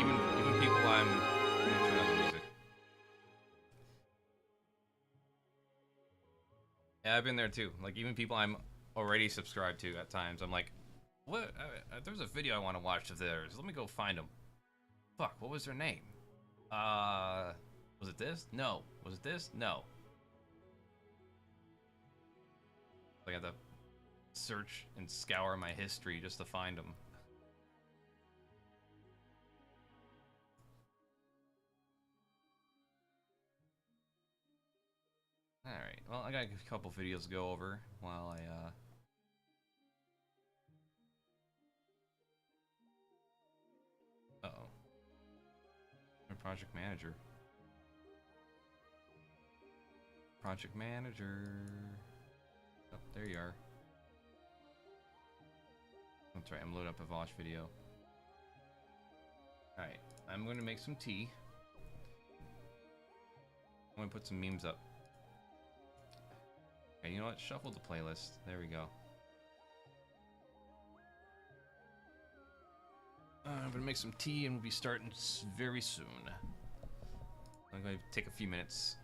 even people I'm gonna turn on the music. Yeah, I've been there too. Like even people I'm already subscribed to at times, I'm like, what? There's a video I want to watch of theirs. Let me go find them. Fuck, what was their name? Was it this? No. Was it this? No. I got to search and scour my history just to find them. Alright, well, I got a couple videos to go over while I, uh-oh. My project manager. Project manager. Oh, there you are. That's right, I'm loading up a Vosh video. Alright, I'm gonna make some tea. I'm gonna put some memes up. Okay, you know what? Shuffle the playlist. There we go. I'm gonna make some tea and we'll be starting very soon. I'm gonna take a few minutes.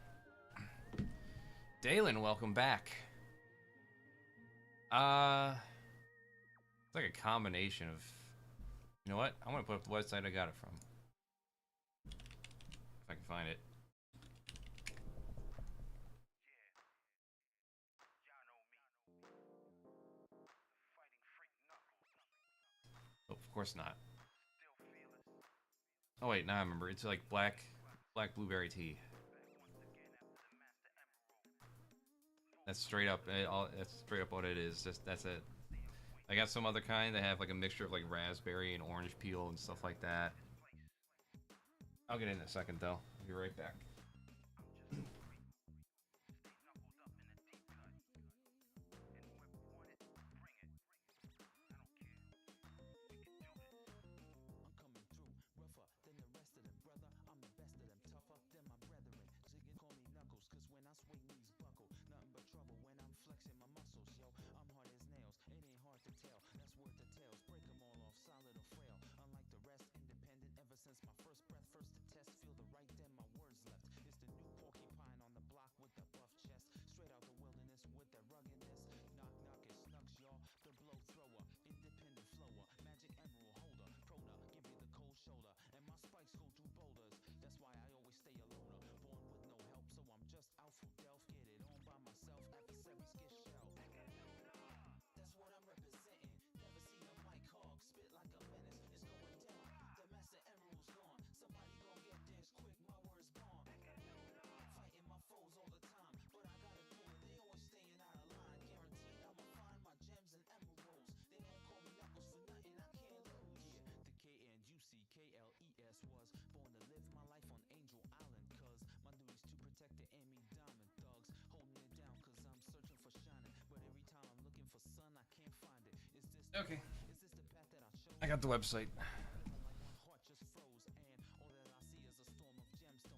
Dalen, welcome back. It's like a combination of. You know what? I'm gonna put up the website I got it from. If I can find it. Oh, of course not. Oh wait, now I remember. It's like black blueberry tea. That's straight up. That's straight up what it is. That's it. I got some other kind that have like a mixture of like raspberry and orange peel and stuff like that. I'll get in a second though. I'll be right back. Okay. I got the website.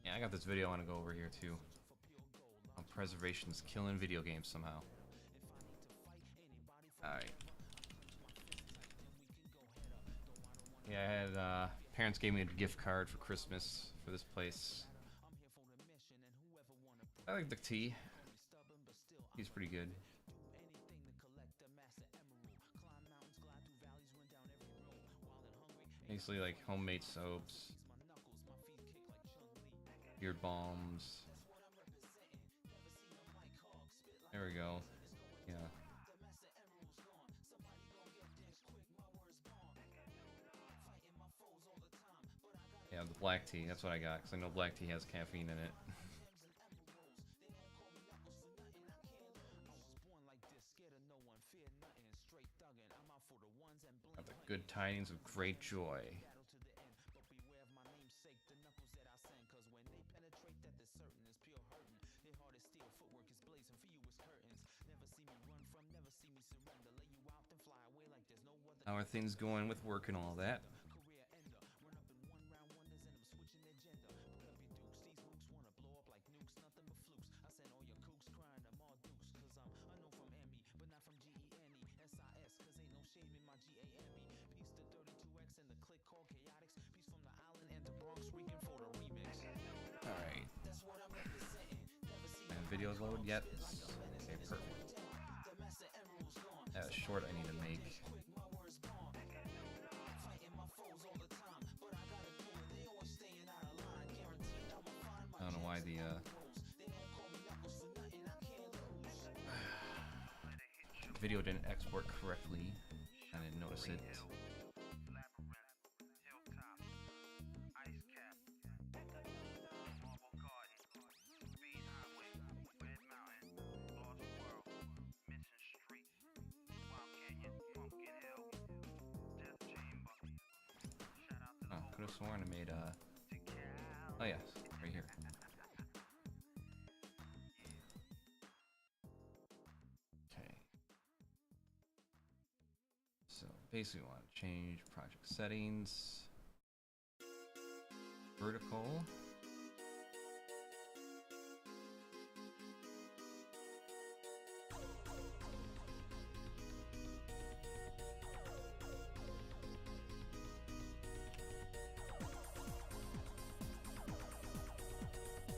Yeah, I got this video I want to go over here too. On preservation's killing video games somehow. Alright. Yeah, I had, parents gave me a gift card for Christmas for this place. I like the tea. He's pretty good. Basically like homemade soaps, beard balms. There we go. Yeah. Yeah, the black tea. That's what I got, because I know black tea has caffeine in it. Got the good tidings of great joy. How are things going with work and all that? videos load yet? Okay, perfect. That short I need to make. I don't know why the video didn't export correctly. I didn't notice it. Oh, could have sworn I made oh yes, right here. Okay. So basically, we want to change project settings, vertical.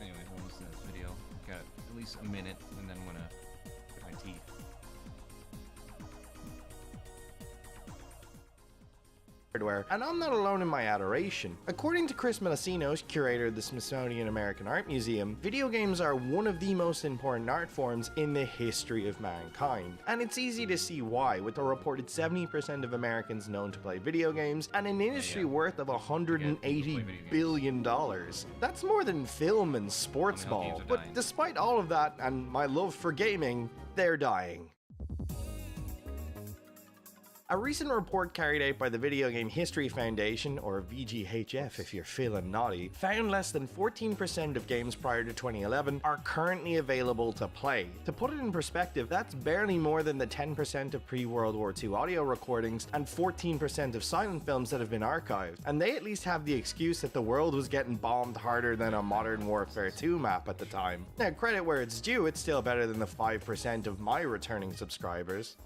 Anyways, almost in this video, got at least a minute, and then I'm gonna get my teeth. Hardware, and I'm not alone in my adoration. According to Chris Melasinos, curator of the Smithsonian American Art Museum, video games are one of the most important art forms in the history of mankind. And it's easy to see why, with a reported 70% of Americans known to play video games, and an industry worth of $180 billion. That's more than film and sports ball. But despite all of that, and my love for gaming, they're dying. A recent report carried out by the Video Game History Foundation, or VGHF if you're feeling naughty, found less than 14% of games prior to 2011 are currently available to play. To put it in perspective, that's barely more than the 10% of pre-World War II audio recordings and 14% of silent films that have been archived, and they at least have the excuse that the world was getting bombed harder than a Modern Warfare 2 map at the time. Now, credit where it's due, it's still better than the 5% of my returning subscribers.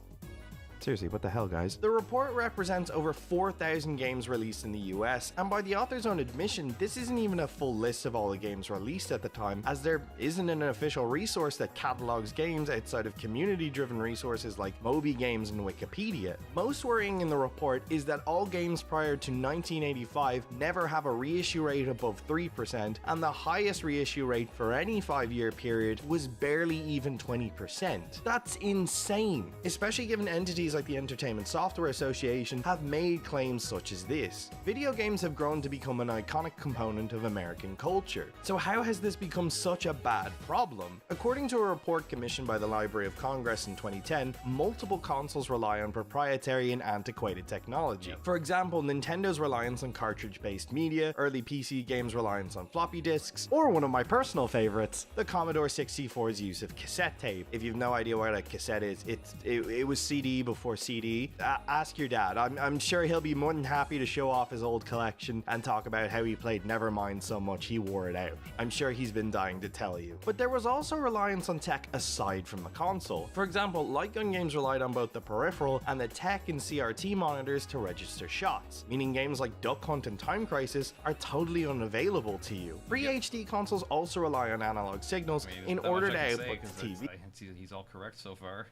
Seriously, what the hell, guys? The report represents over 4,000 games released in the US, and by the author's own admission, this isn't even a full list of all the games released at the time, as there isn't an official resource that catalogs games outside of community-driven resources like Moby Games and Wikipedia. Most worrying in the report is that all games prior to 1985 never have a reissue rate above 3%, and the highest reissue rate for any 5-year period was barely even 20%. That's insane, especially given entities like the Entertainment Software Association have made claims such as this. Video games have grown to become an iconic component of American culture. So how has this become such a bad problem? According to a report commissioned by the Library of Congress in 2010, multiple consoles rely on proprietary and antiquated technology. For example, Nintendo's reliance on cartridge-based media, early PC games' reliance on floppy disks, or one of my personal favorites, the Commodore 64's use of cassette tape. If you've no idea what a cassette is, it was CD before CD. Ask your dad. I'm sure he'll be more than happy to show off his old collection and talk about how he played Nevermind so much he wore it out. I'm sure he's been dying to tell you. But there was also reliance on tech aside from the console. For example, light gun games relied on both the peripheral and the tech and CRT monitors to register shots, meaning games like Duck Hunt and Time Crisis are totally unavailable to you. Pre-HD consoles also rely on analog signals in order to output the TV. He's all correct so far.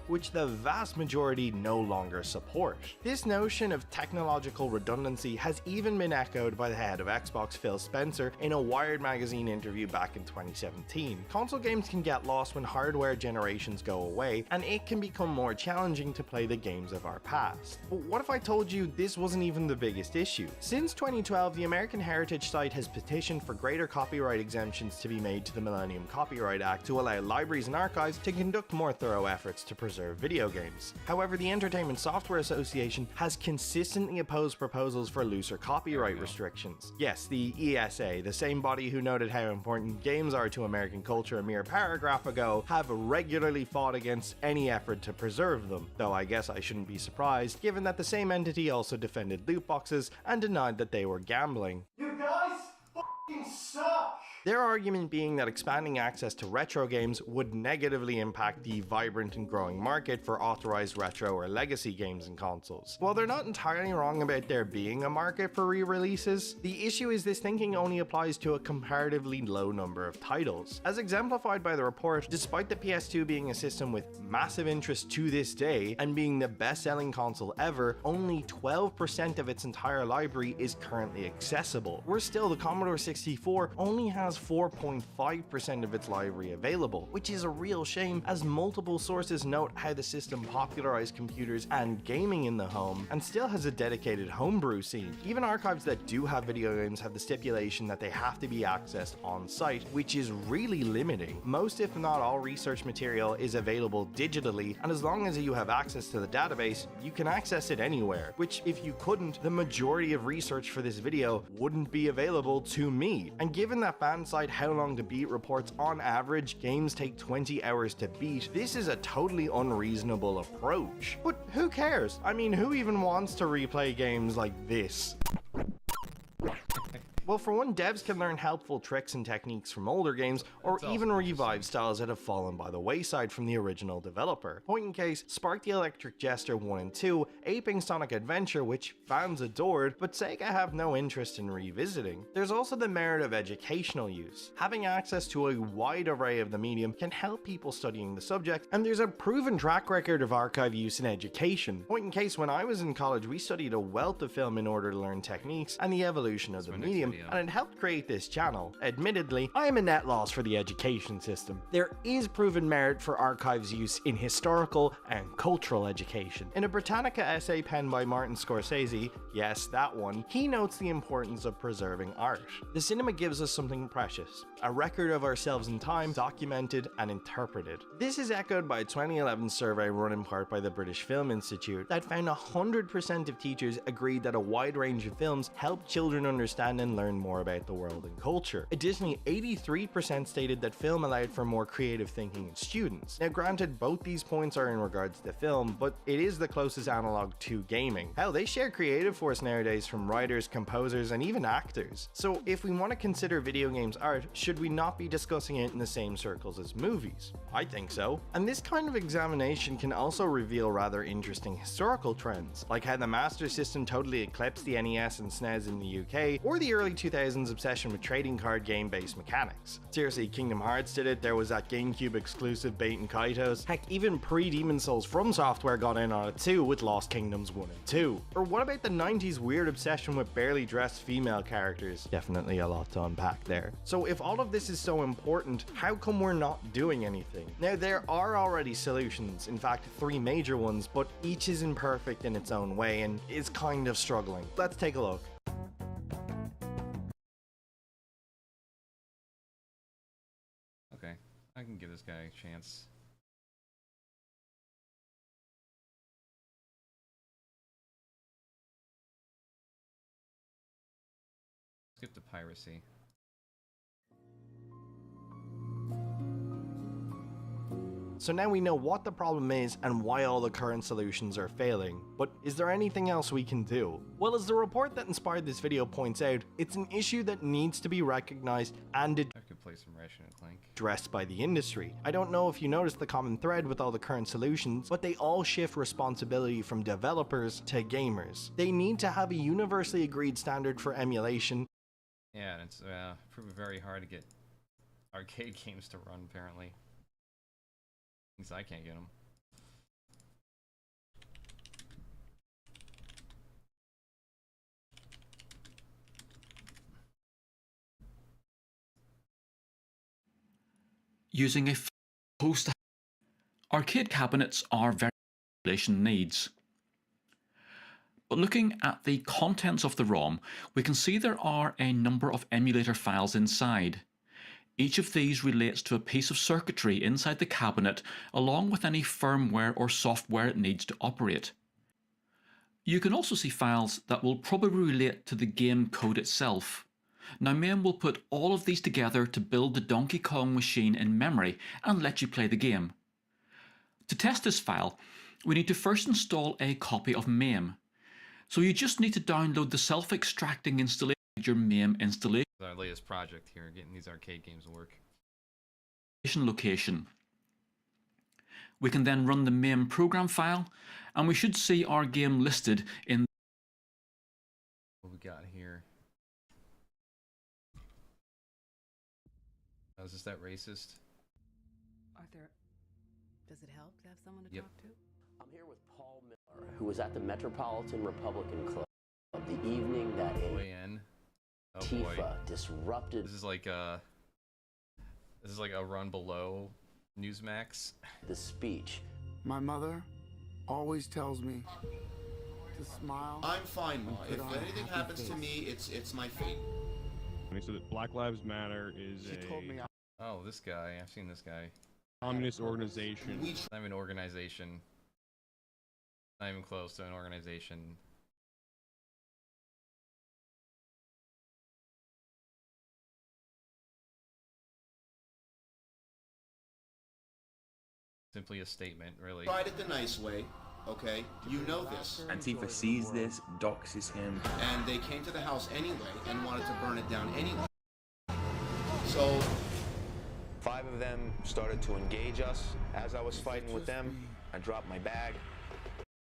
Which the vast majority no longer support. This notion of technological redundancy has even been echoed by the head of Xbox, Phil Spencer, in a Wired magazine interview back in 2017. Console games can get lost when hardware generations go away, and it can become more challenging to play the games of our past. But what if I told you this wasn't even the biggest issue? Since 2012, the American Heritage site has petitioned for greater copyright exemptions to be made to the Millennium Copyright Act to allow libraries and archives to conduct more thorough efforts to preserve video games. However, the Entertainment Software Association has consistently opposed proposals for looser copyright restrictions. Yes, the ESA, the same body who noted how important games are to American culture a mere paragraph ago, have regularly fought against any effort to preserve them, though I guess I shouldn't be surprised, given that the same entity also defended loot boxes and denied that they were gambling. You guys fucking suck! Their argument being that expanding access to retro games would negatively impact the vibrant and growing market for authorized retro or legacy games and consoles. While they're not entirely wrong about there being a market for re-releases, the issue is this thinking only applies to a comparatively low number of titles. As exemplified by the report, despite the PS2 being a system with massive interest to this day and being the best-selling console ever, only 12% of its entire library is currently accessible. Worse still, the Commodore 64 only has 4.5% of its library available, which is a real shame as multiple sources note how the system popularized computers and gaming in the home and still has a dedicated homebrew scene. Even archives that do have video games have the stipulation that they have to be accessed on site, which is really limiting. Most if not all research material is available digitally, and as long as you have access to the database, you can access it anywhere, which if you couldn't, the majority of research for this video wouldn't be available to me. And given that Fansite How Long to Beat reports on average games take 20 hours to beat, this is a totally unreasonable approach. But who cares? I mean, who even wants to replay games like this? Well, for one, devs can learn helpful tricks and techniques from older games, or even revive styles that have fallen by the wayside from the original developer. Point in case, Spark the Electric Jester 1 and 2, aping Sonic Adventure, which fans adored, but Sega have no interest in revisiting. There's also the merit of educational use. Having access to a wide array of the medium can help people studying the subject, and there's a proven track record of archive use in education. Point in case, when I was in college, we studied a wealth of film in order to learn techniques and the evolution of the medium, and it helped create this channel. Admittedly, I am a net loss for the education system. There is proven merit for archives use in historical and cultural education. In a Britannica essay penned by Martin Scorsese, yes, that one, he notes the importance of preserving art. The cinema gives us something precious, a record of ourselves in time, documented and interpreted. This is echoed by a 2011 survey run in part by the British Film Institute that found 100% of teachers agreed that a wide range of films help children understand and learn more about the world and culture. Additionally, 83% stated that film allowed for more creative thinking in students. Now granted, both these points are in regards to film, but it is the closest analog to gaming. Hell, they share creative force nowadays from writers, composers, and even actors. So if we want to consider video games art, should we not be discussing it in the same circles as movies? I think so. And this kind of examination can also reveal rather interesting historical trends, like how the Master System totally eclipsed the NES and SNES in the UK, or the early 2000s obsession with trading card game-based mechanics. Seriously, Kingdom Hearts did it, there was that GameCube exclusive Baten Kaitos, heck, even pre-Demon Souls From Software got in on it too with Lost Kingdoms 1 and 2. Or what about the 90s weird obsession with barely dressed female characters? Definitely a lot to unpack there. So if all of this is so important, how come we're not doing anything? Now there are already solutions, in fact 3 major ones, but each is imperfect in its own way and is kind of struggling. Let's take a look. Okay, I can give this guy a chance. Skip to piracy. So now we know what the problem is and why all the current solutions are failing, but is there anything else we can do? Well, as the report that inspired this video points out, it's an issue that needs to be recognized and I could play some Ratchet and Clank. addressed by the industry. I don't know if you noticed the common thread with all the current solutions, but they all shift responsibility from developers to gamers. They need to have a universally agreed standard for emulation. Yeah, and it's proven very hard to get arcade games to run, apparently. At least I can't get them. Using a host, arcade cabinets are very emulation needs. But looking at the contents of the ROM, we can see there are a number of emulator files inside. Each of these relates to a piece of circuitry inside the cabinet, along with any firmware or software it needs to operate. You can also see files that will probably relate to the game code itself. Now MAME will put all of these together to build the Donkey Kong machine in memory and let you play the game. To test this file, we need to first install a copy of MAME. So you just need to download the self-extracting installation your MAME installation Our latest project here, getting these arcade games to work. location. We can then run the MAME program file, and we should see our game listed in What we got here? Oh, is this that racist? Arthur, does it help to have someone to Yep. talk to? I'm here with Paul Miller, who was at the Metropolitan Republican Club the evening that Way in. Oh boy. Antifa disrupted This is like a run below Newsmax. the speech. My mother always tells me to smile. I'm fine, Ma. Put If on a anything happy happens to face. me, it's my fate. And he said that Black Lives Matter is She told me a Oh, this guy. I've seen this guy. communist organization. We Not even an organization. Not even close to an organization. Simply a statement, really. tried it the nice way, okay? You know this. Antifa sees this, doxes him. And they came to the house anyway and wanted to burn it down anyway. So, 5 of them started to engage us. As I was fighting with them, I dropped my bag.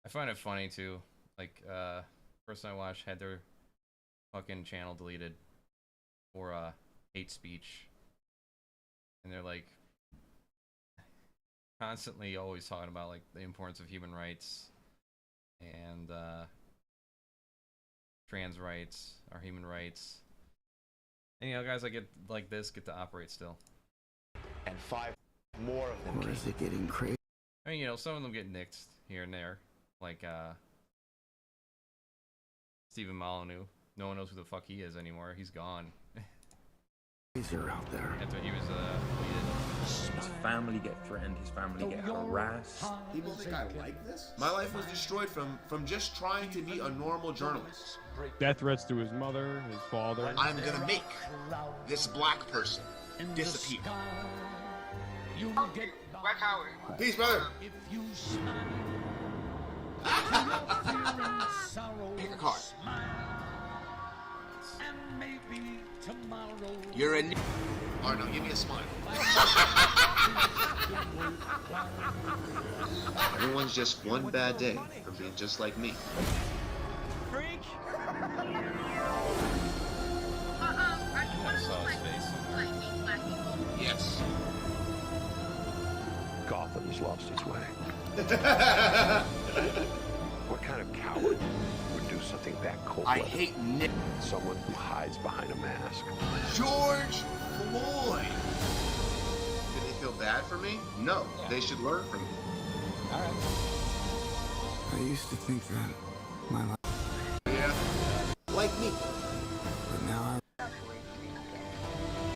I find it funny too. Like, person I watched had their fucking channel deleted for hate speech, and they're like constantly always talking about like the importance of human rights and trans rights or human rights. And you know, guys like this get to operate still. And 5 more of them Or came. is it getting crazy? I mean, you know, some of them get nicked here and there, like Stephen Molyneux. No one knows who the fuck he is anymore. He's gone. Out there. After he was deleted. His family get threatened, his family get harassed. people think I like this? My life was destroyed from just trying to be a normal journalist. Death threats to his mother, his father. I'm gonna make this black person disappear. Black Howard. Peace, brother. Pick a card. You're a or no, give me a smile. Everyone's just one bad day from being just like me. I saw his face somewhere. Yes. Gotham's lost its way. What kind of coward would do something that cold? I hate Nick. Someone who hides behind a mask. George Floyd. Did they feel bad for me? No. They should learn from me. I used to think that my life, Yeah. Like me. but now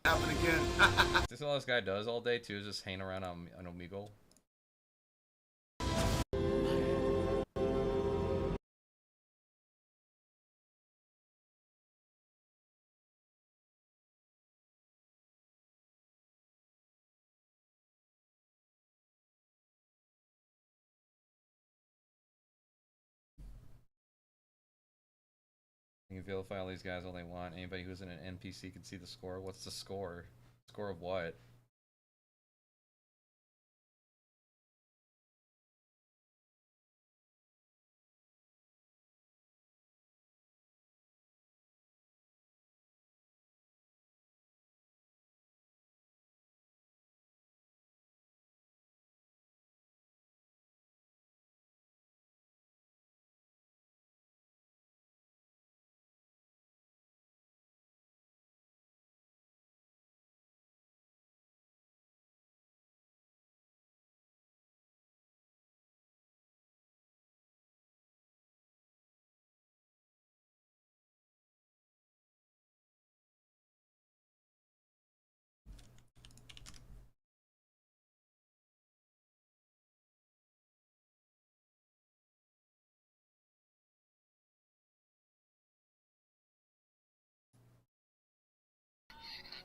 Happen again. This is all this guy does all day too, is just hang around on Omegle. You can vilify all these guys all they want. Anybody who's in an NPC can see the score. What's the score? Score of what?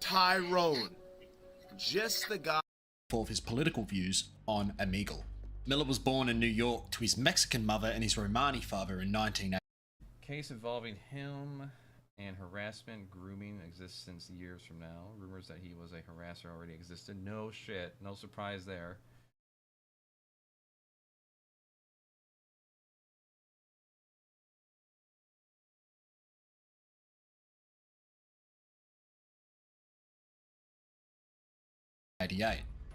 Tyrone. Just the guy. Of his political views on Omegle. Miller was born in New York to his Mexican mother and his Romani father in 1980. Case involving him and harassment. harassment, grooming exists since years from now. Rumors that he was a harasser already existed. No shit. No surprise there.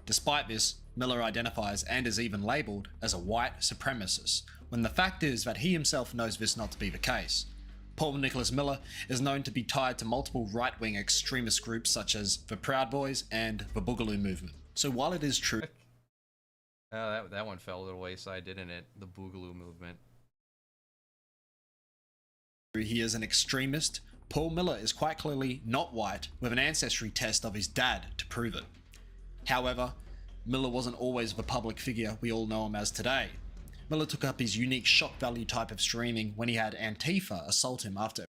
Despite this, Miller identifies and is even labelled as a white supremacist, when the fact is that he himself knows this not to be the case. Paul Nicholas Miller is known to be tied to multiple right-wing extremist groups such as the Proud Boys and the Boogaloo Movement. So while it is true... that one fell a little wayside, didn't it? The Boogaloo Movement. He is an extremist, Paul Miller is quite clearly not white, with an ancestry test of his dad to prove it. However, Miller wasn't always the public figure we all know him as today. Miller took up his unique shock value type of streaming when he had Antifa assault him after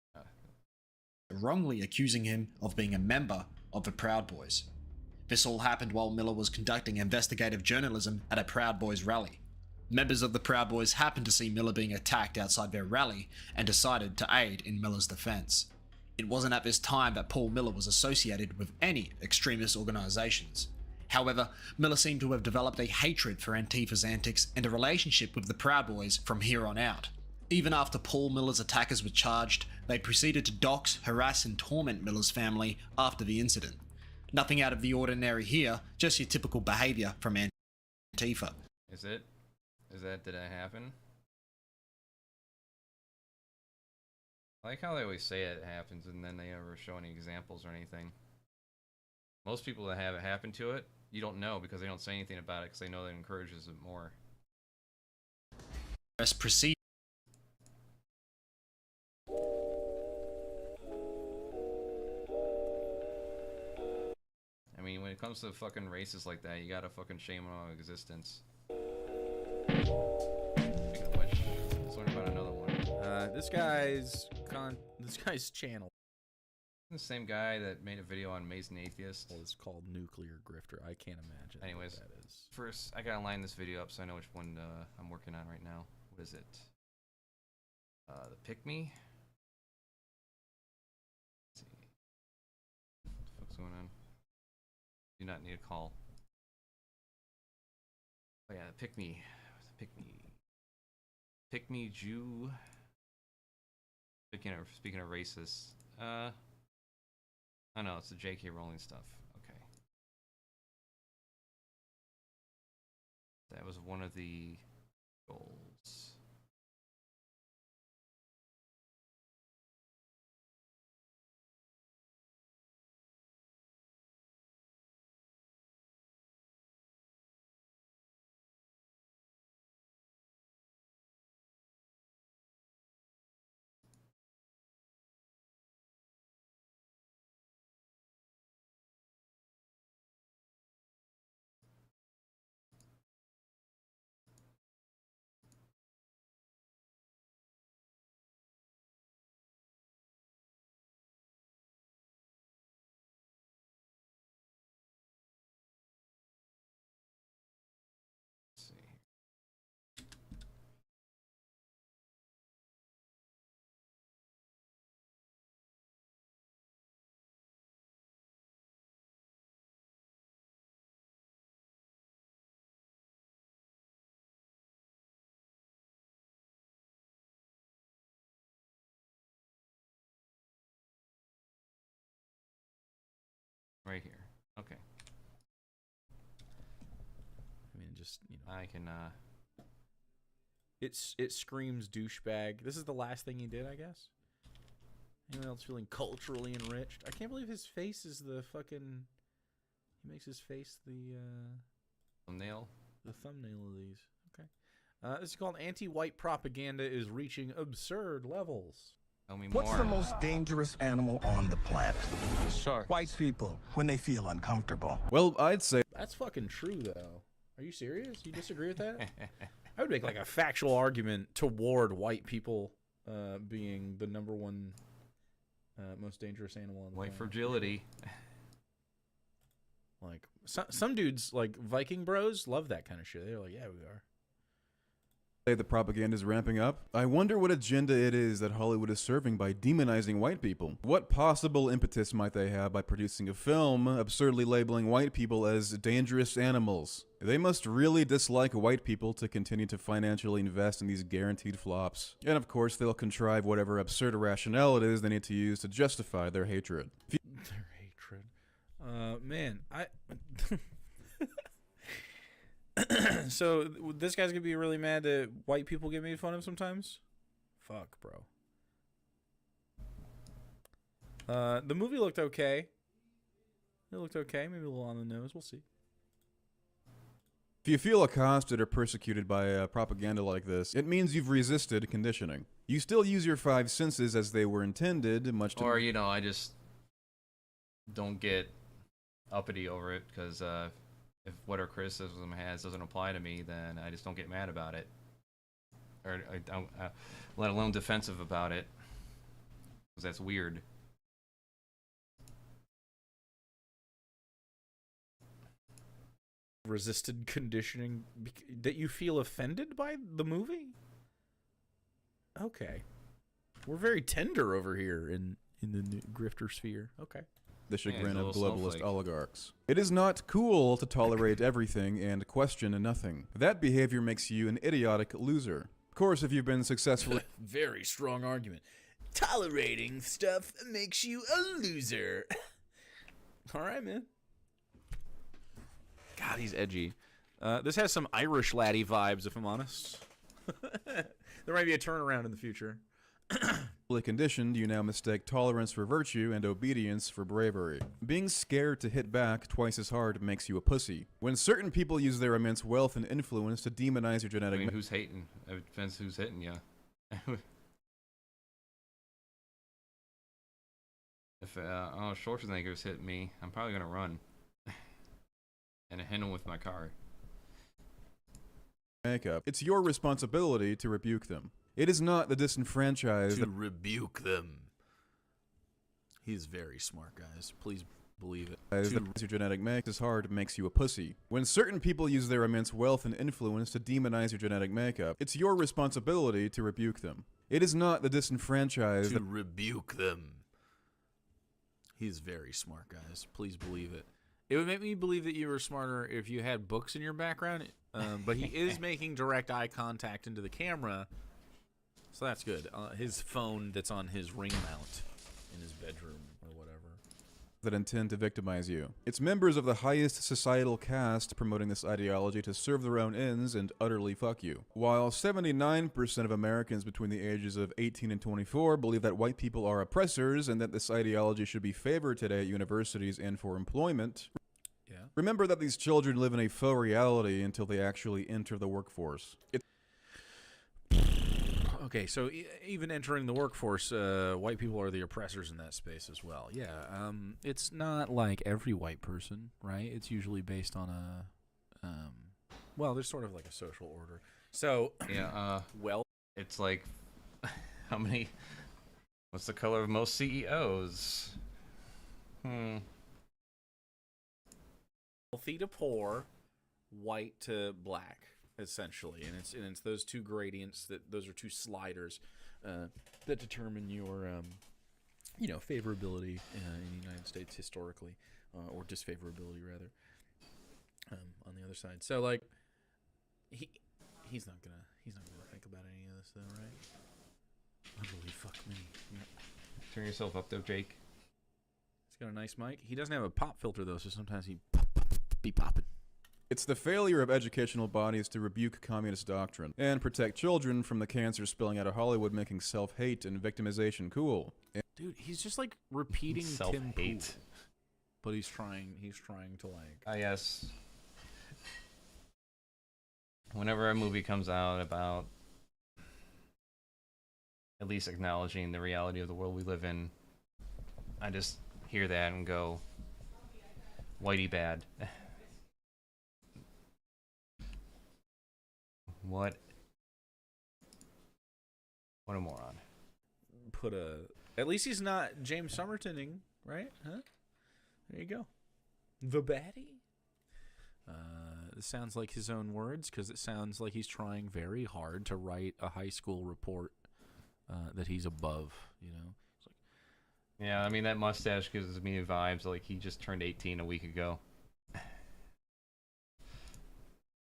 wrongly accusing him of being a member of the Proud Boys. This all happened while Miller was conducting investigative journalism at a Proud Boys rally. Members of the Proud Boys happened to see Miller being attacked outside their rally and decided to aid in Miller's defense. It wasn't at this time that Paul Miller was associated with any extremist organizations. However, Miller seemed to have developed a hatred for Antifa's antics and a relationship with the Proud Boys from here on out. Even after Paul Miller's attackers were charged, they proceeded to dox, harass and torment Miller's family after the incident. Nothing out of the ordinary here, just your typical behaviour from Antifa. Is it? Did that happen? I like how they always say it happens and then they never show any examples or anything. Most people that have it happen to it, you don't know because they don't say anything about it because they know that it encourages it more. Let's proceed. I mean, when it comes to fucking races like that, you gotta fucking shame them on existence. Speaking of which, let's learn about another one. This guy's channel. The same guy that made a video on Mason Atheist. Well, it's called Nuclear Grifter. I can't imagine. Anyways, what that is. First I gotta line this video up so I know which one I'm working on right now. What is it? The Pick Me. Let's see. What the fuck's going on? Do not need a call. Oh yeah, Pick Me. Pick Me. Pick Me Jew. Speaking of racists. Oh no, it's the J.K. Rowling stuff. Okay. That was one of the goals. Right here. Okay. I mean, just, you know. I can, It screams douchebag. This is the last thing he did, I guess. Anyone else feeling culturally enriched? I can't believe his face is the fucking... He makes his face the, thumbnail? The thumbnail of these. Okay. This is called Anti-White Propaganda is Reaching Absurd Levels. Tell me What's more. the most dangerous animal on the planet? Shark. White people, when they feel uncomfortable. Well, I'd say... That's fucking true, though. Are you serious? You disagree with that? I would make like a factual argument toward white people being the number one most dangerous animal on the White planet. fragility. Like some dudes, like Viking bros, love that kind of shit. They're like, yeah, we are. The propaganda is ramping up. I wonder what agenda it is that Hollywood is serving by demonizing white people. What possible impetus might they have by producing a film absurdly labeling white people as dangerous animals? They must really dislike white people to continue to financially invest in these guaranteed flops. And of course, they'll contrive whatever absurd rationale it is they need to use to justify their hatred. Their hatred. Man, so this guy's gonna be really mad that white people get made fun of sometimes? Fuck, bro. The movie looked okay. It looked okay, maybe a little on the nose. We'll see. If you feel accosted or persecuted by propaganda like this, it means you've resisted conditioning. You still use your five senses as they were intended, much to... Or, you know, I just don't get uppity over it, because if whatever criticism has doesn't apply to me, then I just don't get mad about it. Or I don't, let alone defensive about it, because that's weird. Resisted conditioning that you feel offended by the movie? Okay. We're very tender over here in the grifter sphere. Okay. The chagrin of globalist oligarchs. It is not cool to tolerate everything and question nothing. That behavior makes you an idiotic loser. Of course, if you've been successfully... Very strong argument. Tolerating stuff makes you a loser. All right, man. God, he's edgy. This has some Irish laddie vibes, if I'm honest. There might be a turnaround in the future. Conditioned, you now mistake tolerance for virtue and obedience for bravery. Being scared to hit back twice as hard makes you a pussy. When certain people use their immense wealth and influence to demonize your genetic... I mean, who's hating? It depends who's hitting you. If Schwarzenegger's hit me, I'm probably gonna run. And hit him with my car. Makeup. It's your responsibility to rebuke them. It is not the disenfranchised... To rebuke them. He's very smart, guys. Please believe it. Your genetic makeup is hard makes you a pussy. When certain people use their immense wealth and influence to demonize your genetic makeup, it's your responsibility to rebuke them. It is not the disenfranchised... To rebuke them. He's very smart, guys. Please believe it. It would make me believe that you were smarter if you had books in your background, but he is making direct eye contact into the camera, so that's good. His phone that's on his ring mount in his bedroom or whatever. That intend to victimize you. It's members of the highest societal caste promoting this ideology to serve their own ends and utterly fuck you. While 79% of Americans between the ages of 18 and 24 believe that white people are oppressors and that this ideology should be favored today at universities and for employment, remember that these children live in a faux reality until they actually enter the workforce. Okay, so even entering the workforce, white people are the oppressors in that space as well. Yeah, it's not like every white person, right? It's usually based on a, well, there's sort of like a social order. So, yeah, well, it's like, how many, what's the color of most CEOs? Wealthy to poor, white to black, essentially, and it's those two gradients those are two sliders that determine your favorability in the United States historically, or disfavorability rather. On the other side, so like he's not gonna think about any of this though, right? Utterly fuck me. Yep. Turn yourself up though, Jake. He's got a nice mic. He doesn't have a pop filter though, so sometimes he be popping. It's the failure of educational bodies to rebuke communist doctrine and protect children from the cancer spilling out of Hollywood, making self-hate and victimization cool. Dude, he's just like repeating Tim Pool, but he's trying to like. Yes. Whenever a movie comes out about at least acknowledging the reality of the world we live in, I just hear that and go, whitey bad. What a moron. At least he's not James Somertoning, right? Huh? There you go. The baddie. sounds like his own words, because it sounds like he's trying very hard to write a high school report that he's above, you know? It's like, yeah, I mean, that mustache gives me vibes like he just turned 18 a week ago.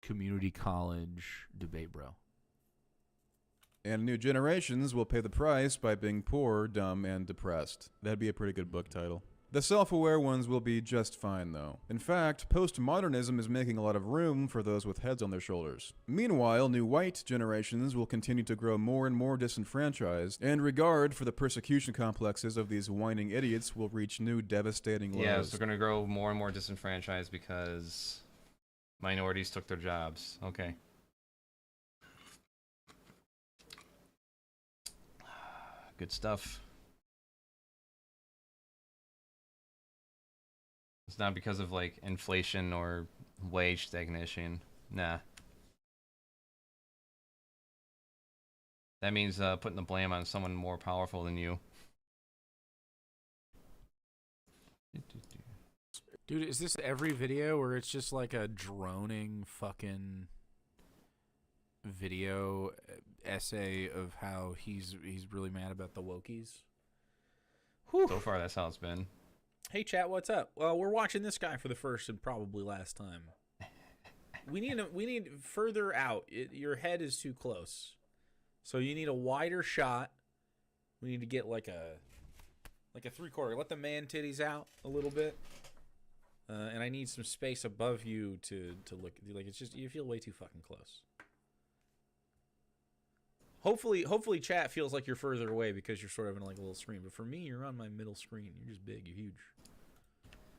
Community college debate, bro. And new generations will pay the price by being poor, dumb, and depressed. That'd be a pretty good book title. The self-aware ones will be just fine, though. In fact, postmodernism is making a lot of room for those with heads on their shoulders. Meanwhile, new white generations will continue to grow more and more disenfranchised, and regard for the persecution complexes of these whining idiots will reach new devastating lows. Yeah, so they're gonna grow more and more disenfranchised because minorities took their jobs. Okay. Good stuff. It's not because of like inflation or wage stagnation. Nah. That means putting the blame on someone more powerful than you. Dude, is this every video where it's just like a droning fucking video essay of how he's really mad about the wokies? Whew. So far, that's how it's been. Hey chat, what's up? Well, we're watching this guy for the first and probably last time. We need further out. Your head is too close, so you need a wider shot. We need to get like a 3/4. Let the man titties out a little bit, and I need some space above you to look. Like it's just you feel way too fucking close. Hopefully, chat feels like you're further away because you're sort of in like a little screen. But for me, you're on my middle screen. You're just big. You're huge.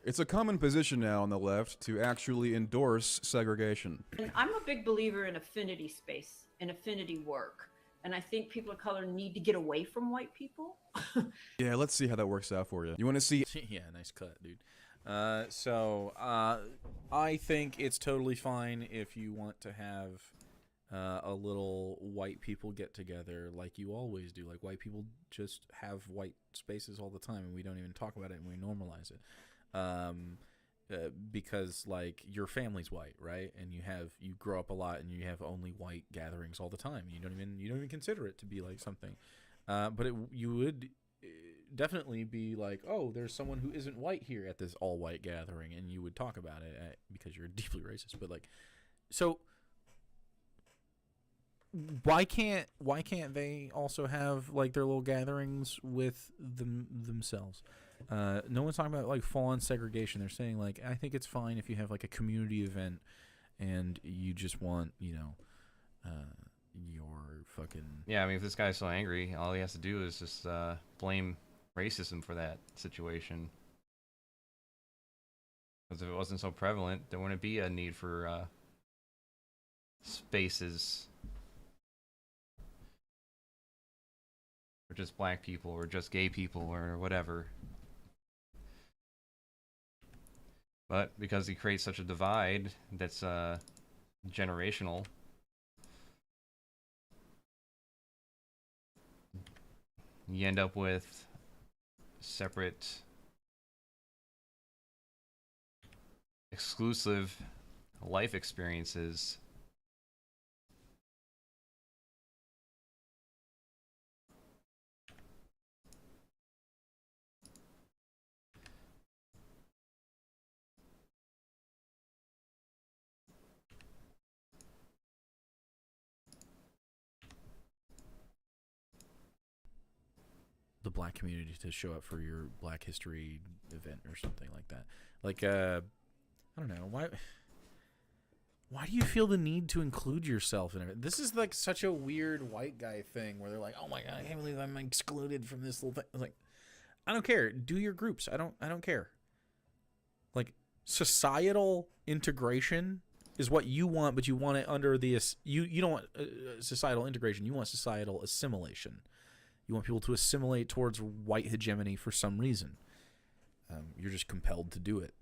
It's a common position now on the left to actually endorse segregation. And I'm a big believer in affinity space and affinity work. And I think people of color need to get away from white people. Yeah, let's see how that works out for you. You want to see? Yeah, nice cut, dude. So I think it's totally fine if you want to have a little white people get together like you always do. Like white people just have white spaces all the time and we don't even talk about it and we normalize it. Because like your family's white, right? And you grow up a lot and you have only white gatherings all the time. You don't even consider it to be like something. But you would definitely be like, oh, there's someone who isn't white here at this all white gathering, and you would talk about it because you're deeply racist. But like, so why can't they also have like their little gatherings with themselves? No one's talking about like full-on segregation. They're saying like, I think it's fine if you have like a community event and you just want, you know, your fucking... Yeah, I mean, if this guy's so angry, all he has to do is just blame racism for that situation. Because if it wasn't so prevalent, there wouldn't be a need for spaces for just black people or just gay people or whatever. But because he creates such a divide that's generational, you end up with separate, exclusive life experiences. The black community to show up for your Black History event or something like that. Like, I don't know, why do you feel the need to include yourself in it? This is like such a weird white guy thing where they're like, oh my god, I can't believe I'm excluded from this little thing. Like, I don't care. Do your groups. I don't care. Like, societal integration is what you want, but you want it under the you don't want societal integration. You want societal assimilation. You want people to assimilate towards white hegemony for some reason. You're just compelled to do it.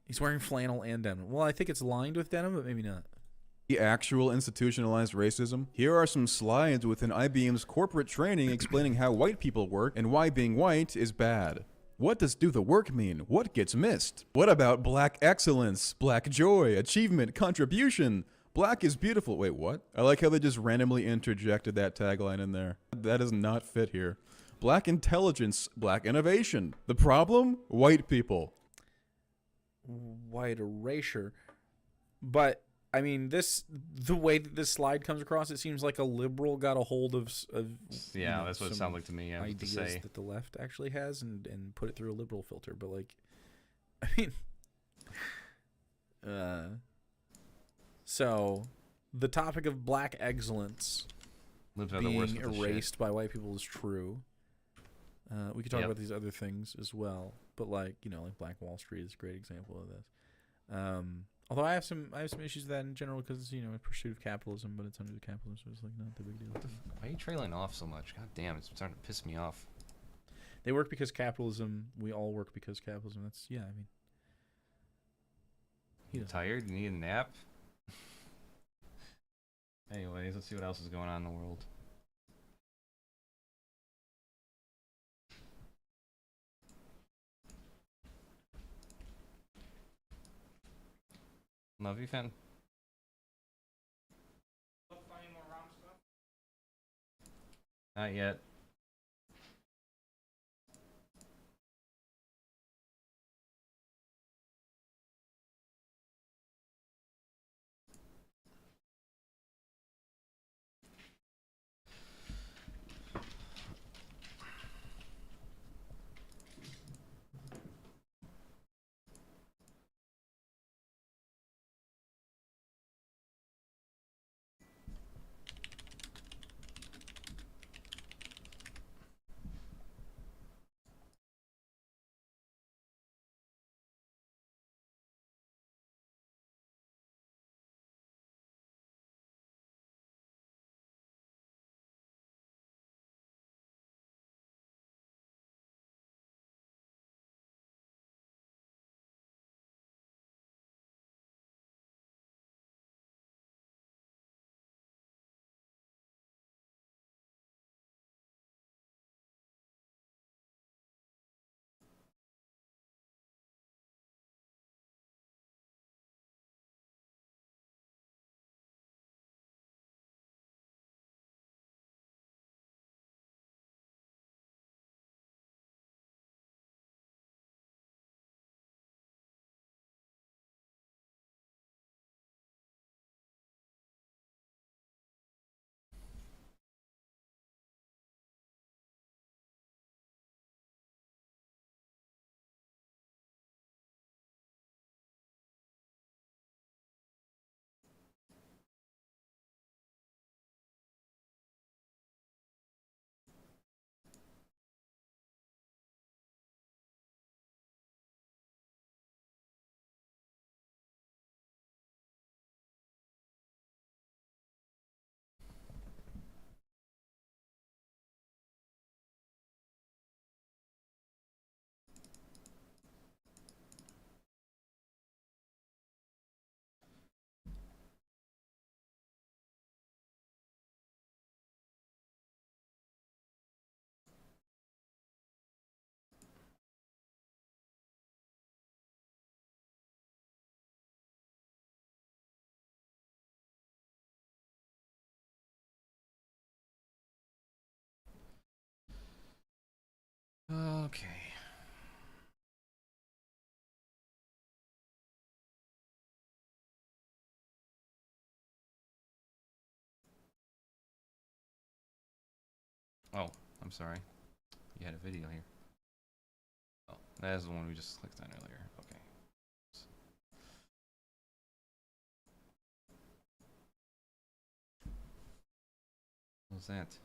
He's wearing flannel and denim. Well, I think it's lined with denim, but maybe not. The actual institutionalized racism? Here are some slides within IBM's corporate training explaining how white people work and why being white is bad. What does do the work mean? What gets missed? What about black excellence, black joy, achievement, contribution? Black is beautiful. Wait, what? I like how they just randomly interjected that tagline in there. That does not fit here. Black intelligence, black innovation. The problem? White people. White erasure. But I mean, the way that this slide comes across, it seems like a liberal got a hold of yeah, that's what it sounded like to me. Ideas that the left actually has and put it through a liberal filter. But like, I mean, so the topic of black excellence being erased by white people is true. We could talk about these other things as well, but like, you know, like Black Wall Street is a great example of this. Although I have some issues with that in general because, you know, a pursuit of capitalism, but it's under the capitalism, so it's like not the big deal. Why are you trailing off so much? God damn, it's starting to piss me off. They work because capitalism. We all work because capitalism. That's, yeah, I mean. You tired? You need a nap? Anyways, let's see what else is going on in the world. Love you, fan. Not yet. Okay. Oh, I'm sorry. You had a video here. Oh, that is the one we just clicked on earlier. Okay. What was that?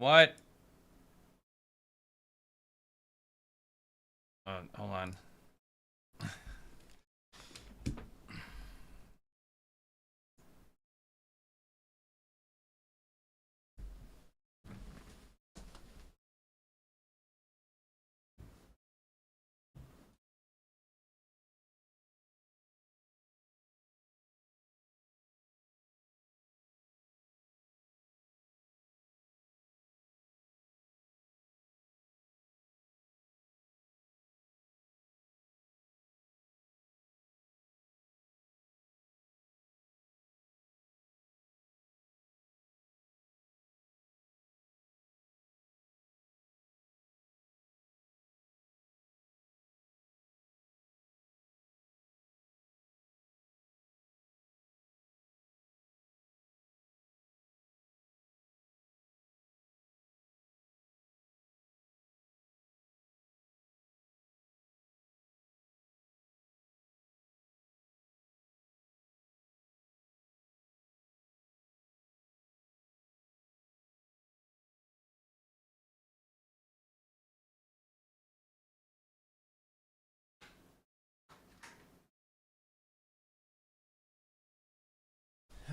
What? Hold on.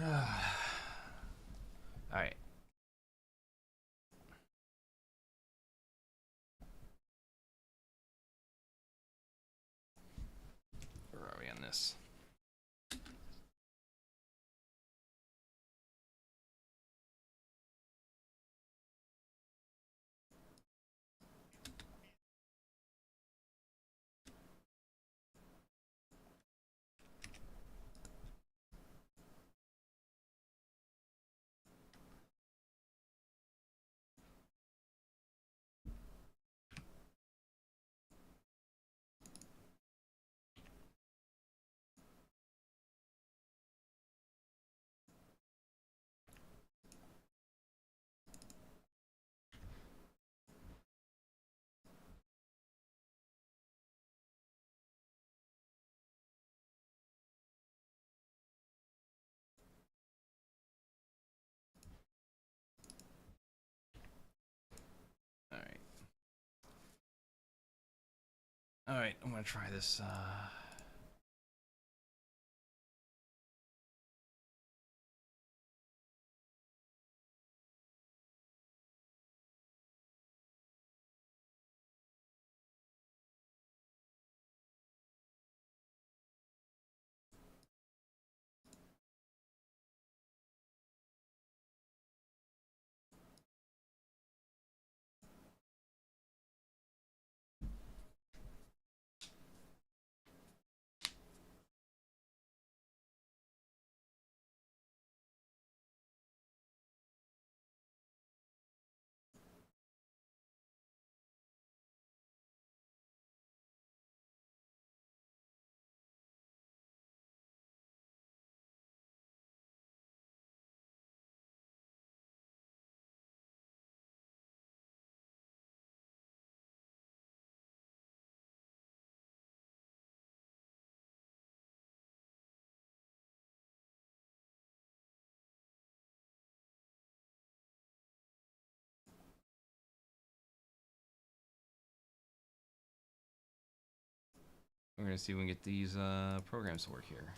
All right. Where are we on this? All right. All right, I'm gonna try this. We're gonna see if we can get these programs to work here.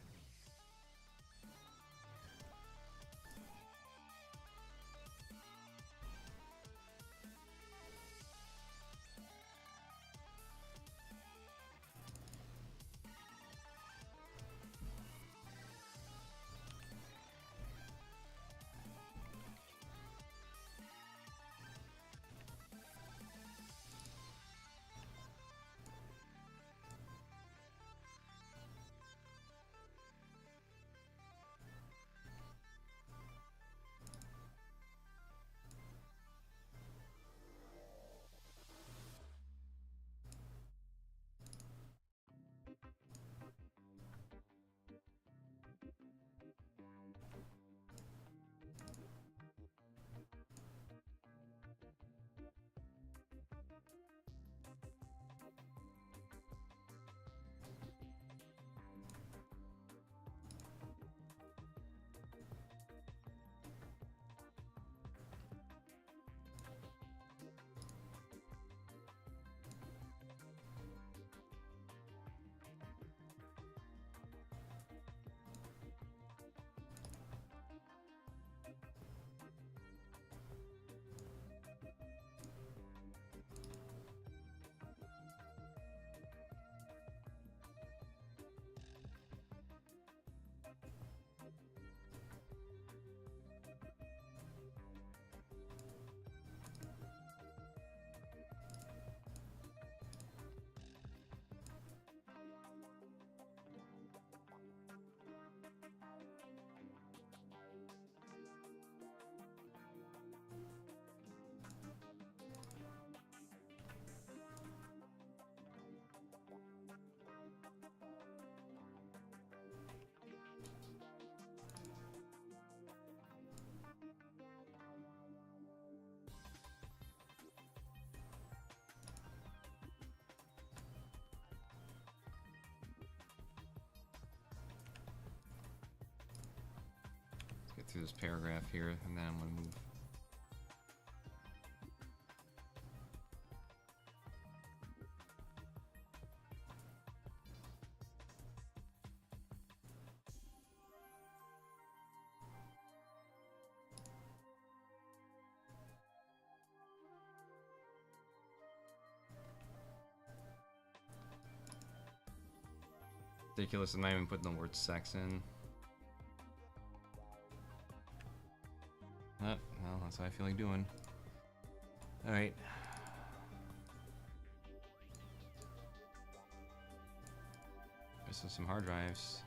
through this paragraph here, and then I'm gonna move. Ridiculous, I'm not even putting the word sex in. Oh, well, that's what I feel like doing. Alright. There's some hard drives.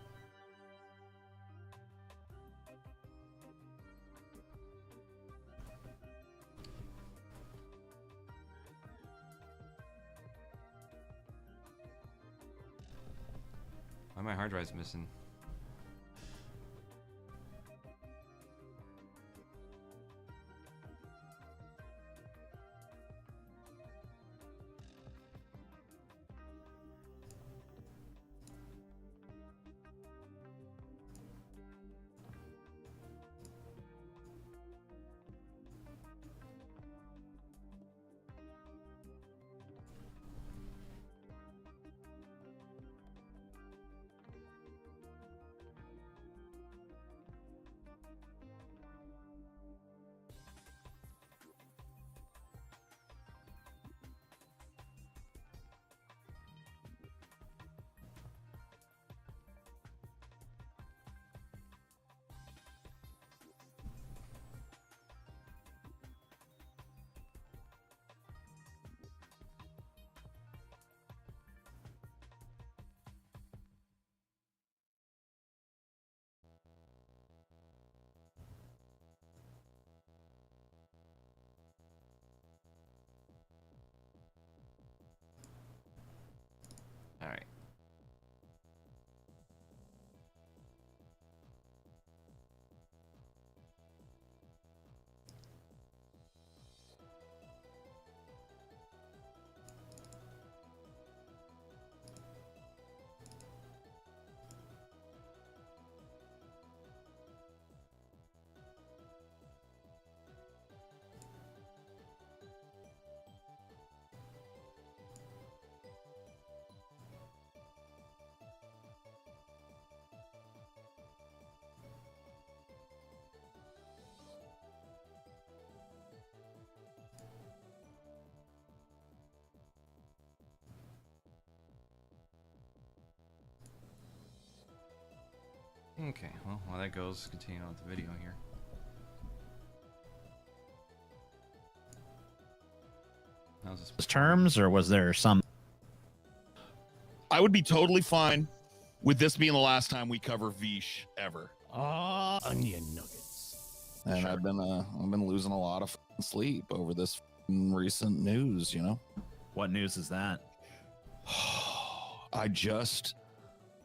Why are my hard drives missing? All right. Okay, well, while that goes, continue on with the video here. How's this? Terms, or was there some? I would be totally fine with this being the last time we cover Vish ever. Onion nuggets. And Sure. I've been losing a lot of sleep over this recent news, you know. What news is that? I just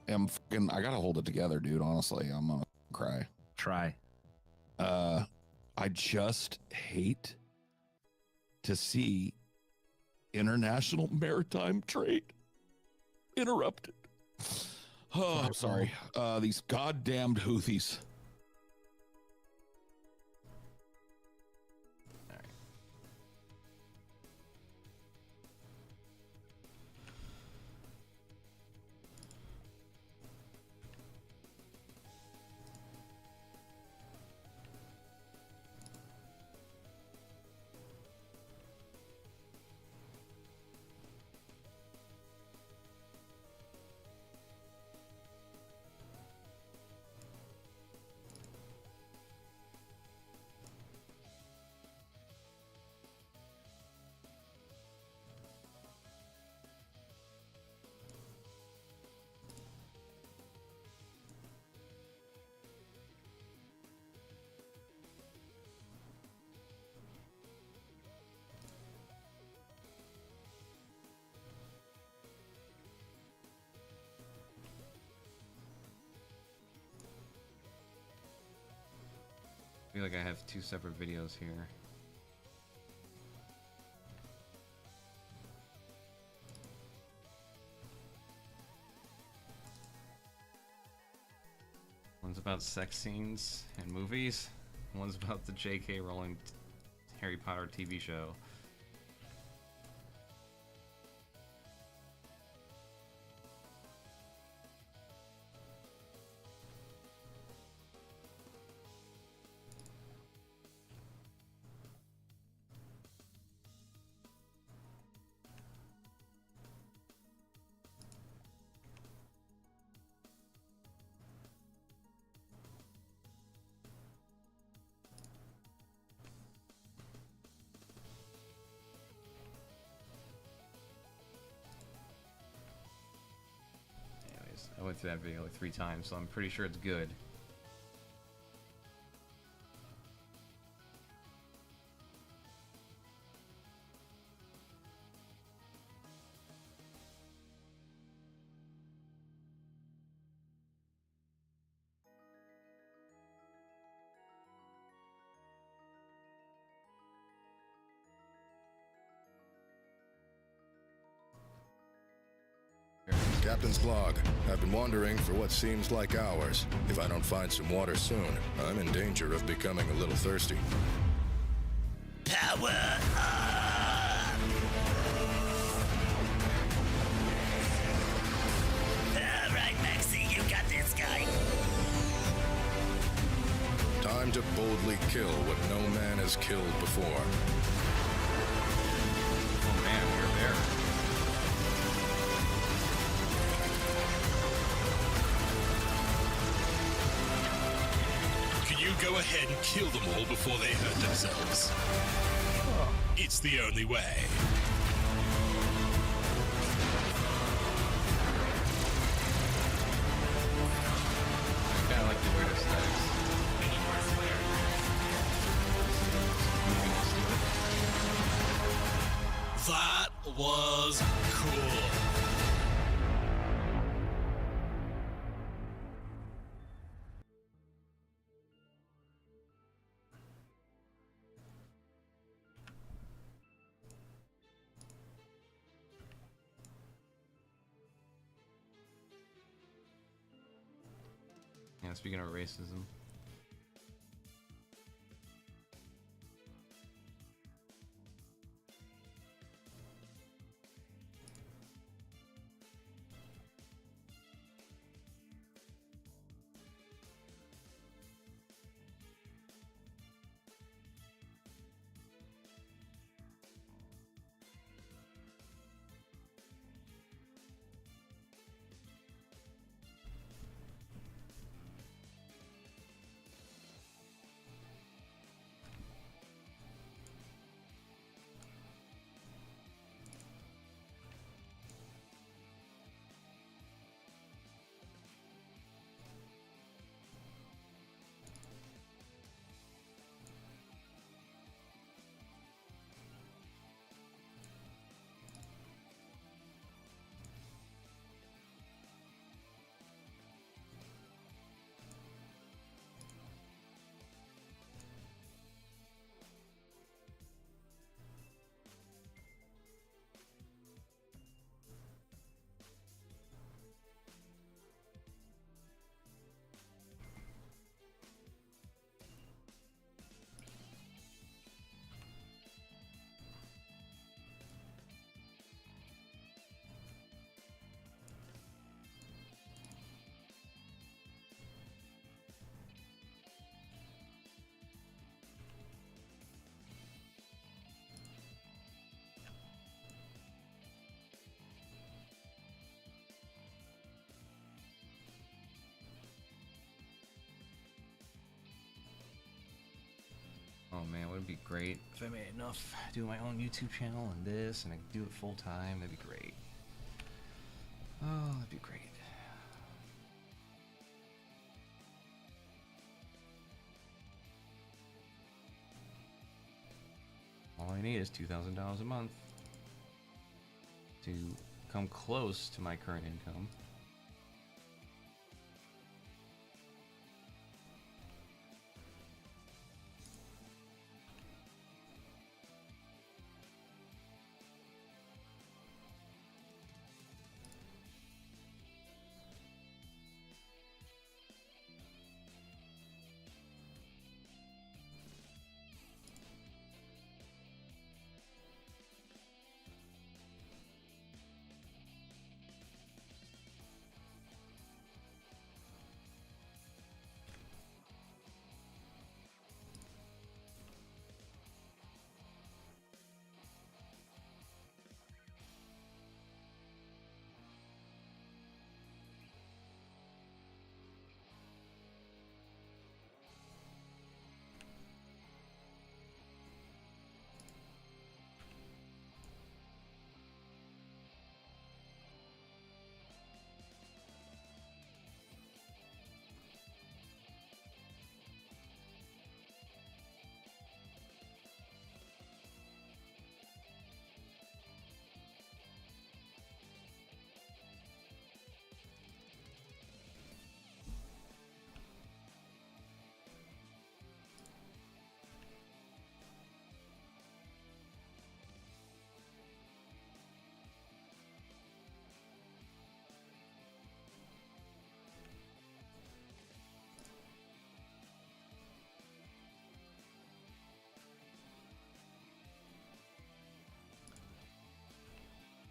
am I gotta hold it together, dude. Honestly, I'm gonna cry. Try. I just hate to see international maritime trade interrupted. Oh, I'm sorry. These goddamned Houthis. I feel like I have two separate videos here. One's about sex scenes in movies. One's about the J.K. Rowling Harry Potter TV show. I went through that video like 3 times, so I'm pretty sure it's good. Captain's log. I've been wandering for what seems like hours. If I don't find some water soon, I'm in danger of becoming a little thirsty. Power up! Alright, Maxie, you got this guy. Time to boldly kill what no man has killed before. Oh man, we're there. Go ahead and kill them all before they hurt themselves. It's the only way. I kinda like the weird aesthetics. That was cool. Yeah, speaking of racism. Oh man, would it be great if I made enough doing my own YouTube channel and this, and I could do it full time? That'd be great. Oh, that'd be great. All I need is $2,000 a month to come close to my current income.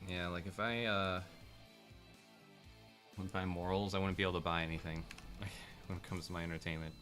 Yeah, like if I wouldn't buy morals, I wouldn't be able to buy anything when it comes to my entertainment.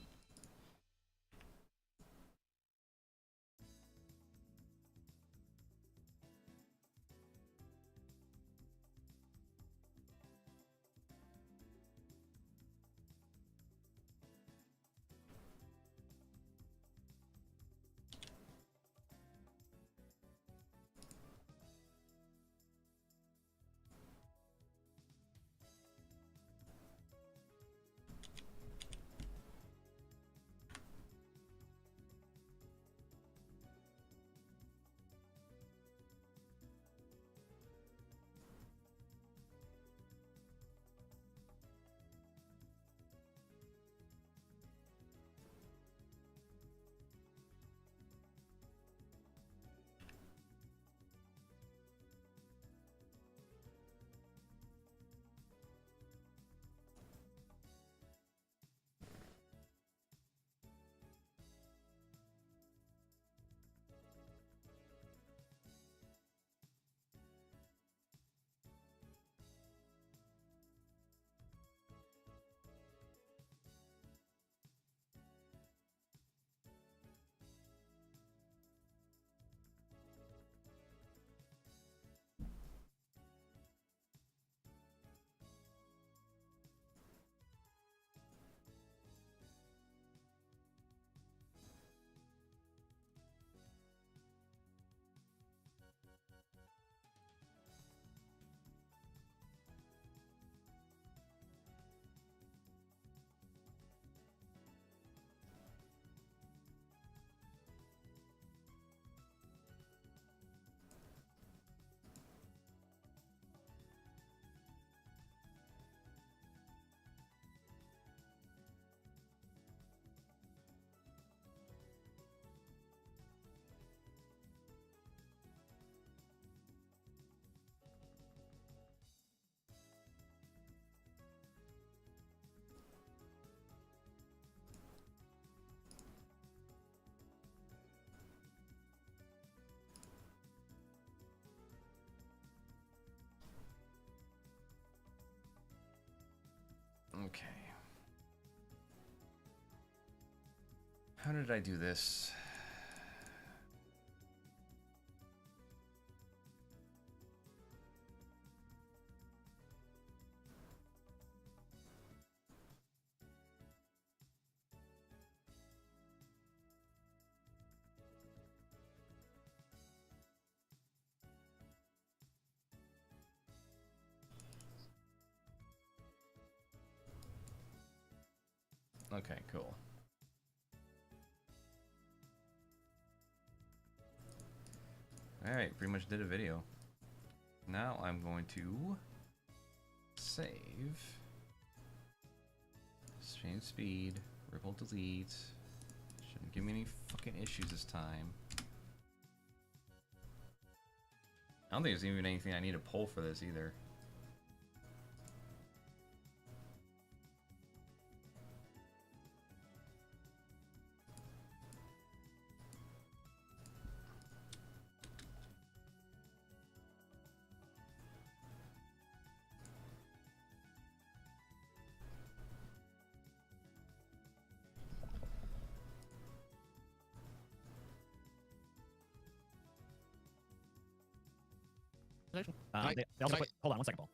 Okay. How did I do this? Okay, cool. Alright, pretty much did a video. Now I'm going to save. Change speed, ripple delete. Shouldn't give me any fucking issues this time. I don't think there's even anything I need to pull for this either. They also put, hold on one second, Paul.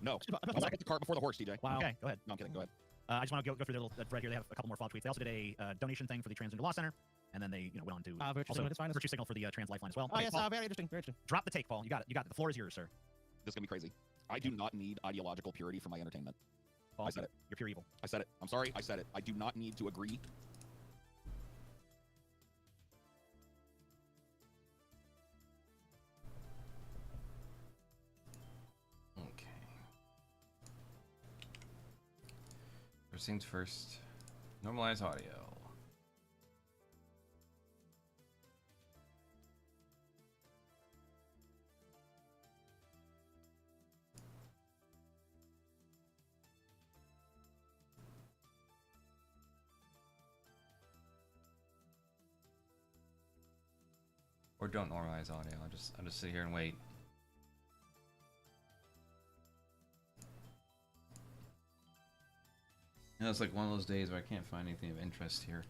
No. I put the cart before the horse, DJ. Wow. Okay, go ahead. No, I'm kidding. Go ahead. I just want to go through the little thread here. They have a couple more follow-up tweets. They also did a donation thing for the Transgender Law Center, and then they went on to virtue signal for the Trans Lifeline as well. Oh, yes, Paul, very interesting, very interesting. Drop the take, Paul. You got it. You got it. The floor is yours, sir. This is gonna be crazy. I do not need ideological purity for my entertainment. Paul, I said it. You're pure evil. I said it. I'm sorry. I said it. I do not need to agree. First things first, normalize audio. Or don't normalize audio. I'll just sit here and wait. You know, it's like one of those days where I can't find anything of interest here.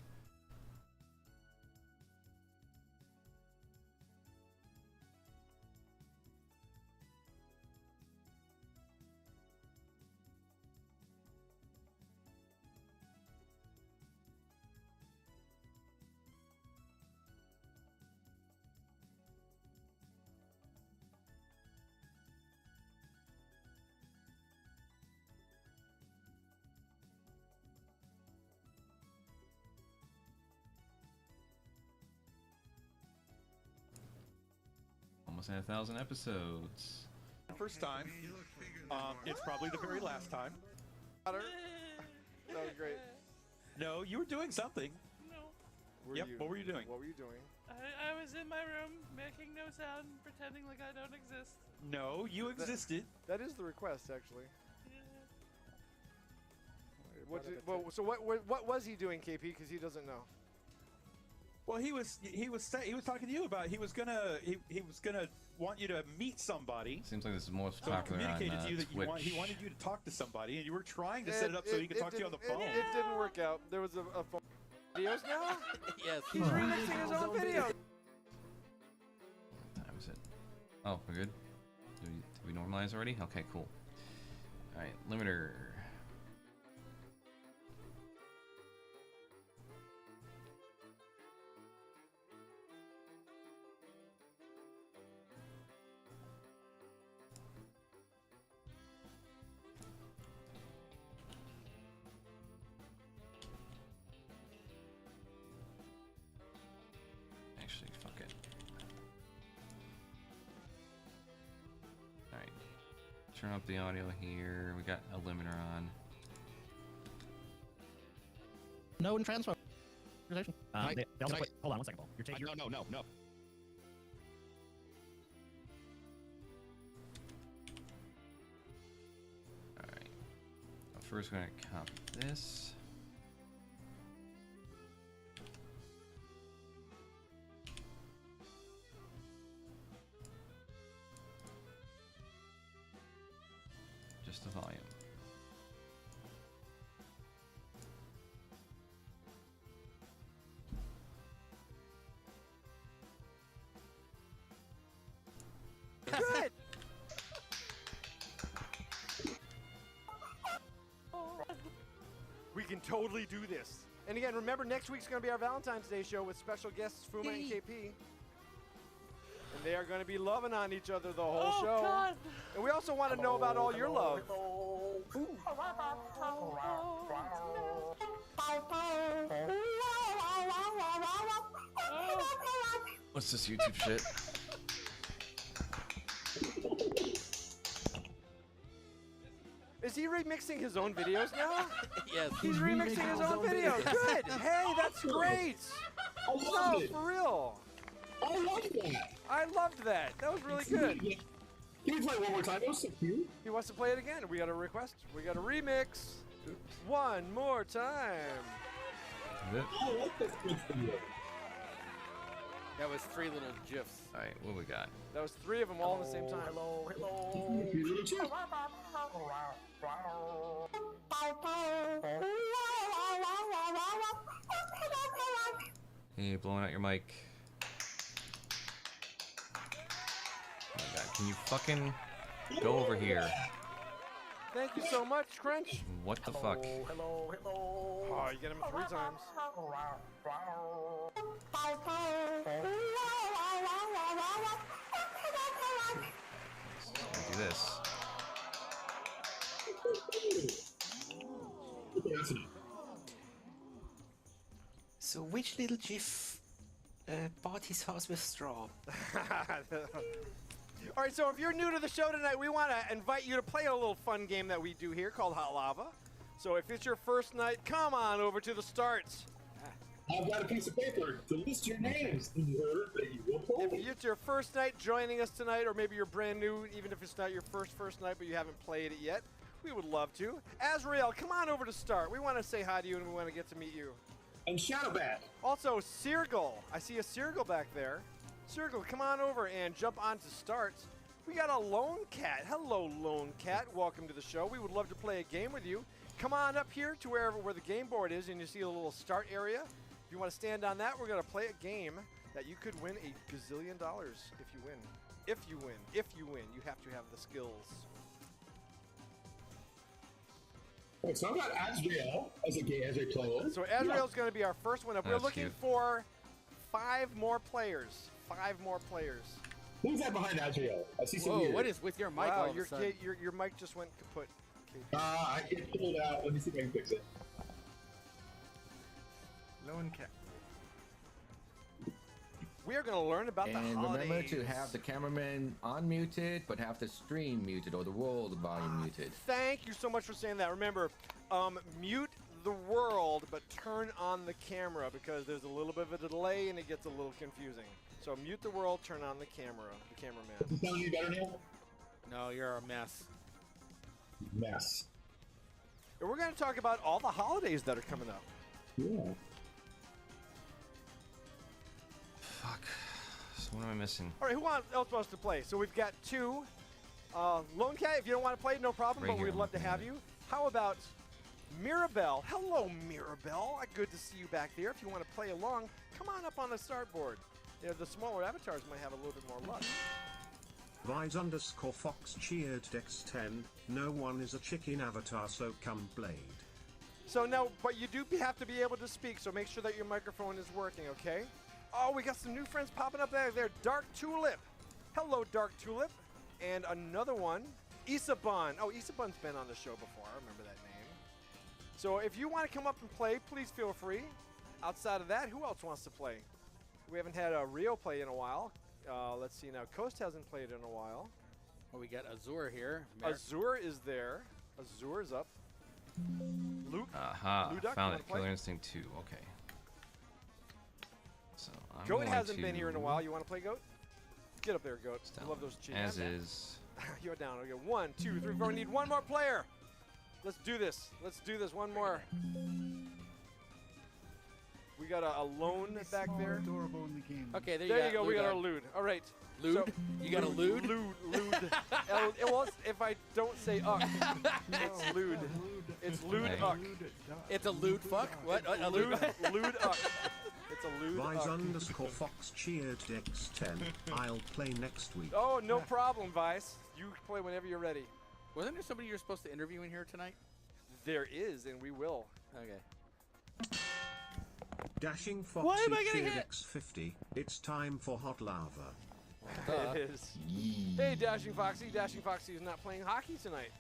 Almost had 1,000 episodes. First time. It's probably the very last time. That was great. No, you were doing something. No. What were you doing? What were you doing? I was in my room making no sound, pretending like I don't exist. No, you existed. That is the request, actually. Yeah. So what was he doing, KP? Because he doesn't know. Well, he was talking to you about he was gonna want you to meet somebody. Seems like this is more So he popular on communicated to you that Twitch. he wanted you to talk to somebody, and you were trying to set it up so he could talk to you on the phone. It didn't work out. There was a phone. Videos now? Yes. He's remixing his own video. What time is it? Oh, we're good? Did we normalize already? Okay, cool. Alright, limiter. Actually, fuck it. Alright. Turn up the audio here. We got a limiter on. No in transfer. They also I- put, hold on one second, Paul. You're taking. No. Alright. I'm first gonna copy this. Just the volume. Good. We can totally do this. And again, remember, next week's going to be our Valentine's Day show with special guests Fuma and KP. And they are going to be loving on each other the whole show. God. And we also want to know about all your love. What's this YouTube shit? Is he remixing his own videos now? Yes. He's remixing his own videos. Good. Hey, that's great. No, for real. I like that. I loved that. That was really good. Can you play it one more time? That was so cute. He wants to play it again. We got a request. We got a remix. One more time. I like this kid's video. That was 3 little gifs. Alright, what we got? That was 3 of them all at the same time. Hey, blowing out your mic. Oh my god, can you fucking go over here? Thank you so much, Crunch. What the fuck? Oh, you get him 3 times. Do this. So which little GIF bought his house with straw? All right, so if you're new to the show tonight, we want to invite you to play a little fun game that we do here called Hot Lava. So if it's your first night, come on over to the starts. I've got a piece of paper to list your names in the order that you will play. If it's your first night joining us tonight, or maybe you're brand new, even if it's not your first night, but you haven't played it yet, we would love to. Azrael, come on over to start. We want to say hi to you, and we want to get to meet you. And Shadowbat. Also, Seargle. I see a Seargle back there. Seargle, come on over and jump on to starts. We got a Lone Cat. Hello, Lone Cat. Welcome to the show. We would love to play a game with you. come on up here to where the game board is, and you see a little start area. If you want to stand on that, we're going to play a game that you could win $1 gazillion if you win. If you win, you have to have the skills. Wait, so I've got Azrael as a player. So Azrael's going to be our first one up. We're That's looking cute. for 5 more players. 5 more players. Who's that behind Azrael? I see some Whoa, weird. what is with your mic Wow, all of a sudden? your mic just went kaput. I get pulled out. Let me see if I can fix it. Lone cat. We are going to learn about the And holidays. remember to have the cameraman unmuted, but have the stream muted or the world volume muted. Thank you so much for saying that. Remember, mute the world, but turn on the camera because there's a little bit of a delay and it gets a little confusing. So mute the world, turn on the camera, the cameraman. Is it sounding any better now? No, you're a mess. Mess. And we're going to talk about all the holidays that are coming up. Yeah. Fuck. So what am I missing? All right, who else wants to play? So we've got 2. Lone Cat, if you don't want to play, no problem, Right but here, we'd love to I'm have you. How about Mirabelle? Hello, Mirabelle. Good to see you back there. If you want to play along, come on up on the start board. You know, the smaller avatars might have a little bit more luck. Vise_Fox cheered Dex 10. No one is a chicken avatar, so come Blade. So now, but you do have to be able to speak, so make sure that your microphone is working, okay? Oh, we got some new friends popping up there. Dark Tulip. Hello, Dark Tulip. And another one, Isaban. Oh, Isaban's been on the show before. I remember that name. So if you want to come up and play, please feel free. Outside of that, who else wants to play? We haven't had Rio play in a while. Let's see now. Coast hasn't played in a while. Well, we got Azur here. Azur is there. Azur is up. Luke. Aha, Luduck, found you it. wanna play? Killer Instinct 2. Okay. So I'm Goat going hasn't to been here in a while. You want to play Goat? Get up there, Goat. I love those cheats. As is. You're down. Okay, 1, 2, 3, 4. We need one more player. Let's do this. Let's do this. One more. We got a lone back there. Adorable in the game. Okay, There you go. We got our lewd. All right. Lewd? So, You got a lewd? Lewd. It was if I don't say uck. It's lewd. It's lewd uck. It's a lewd fuck? What? A Lewd lewd? lewd uck. It's a lewd uck. Vise_Fox cheered Dex 10. I'll play next week. Oh, no problem, Vice. You play whenever you're ready. Wasn't there somebody you're supposed to interview in here tonight? There is, and we will. Okay. Dashing Why Foxy am I getting cheered hit? X50. It's time for hot lava. It is. Hey, Dashing Foxy. Dashing Foxy is not playing hockey tonight.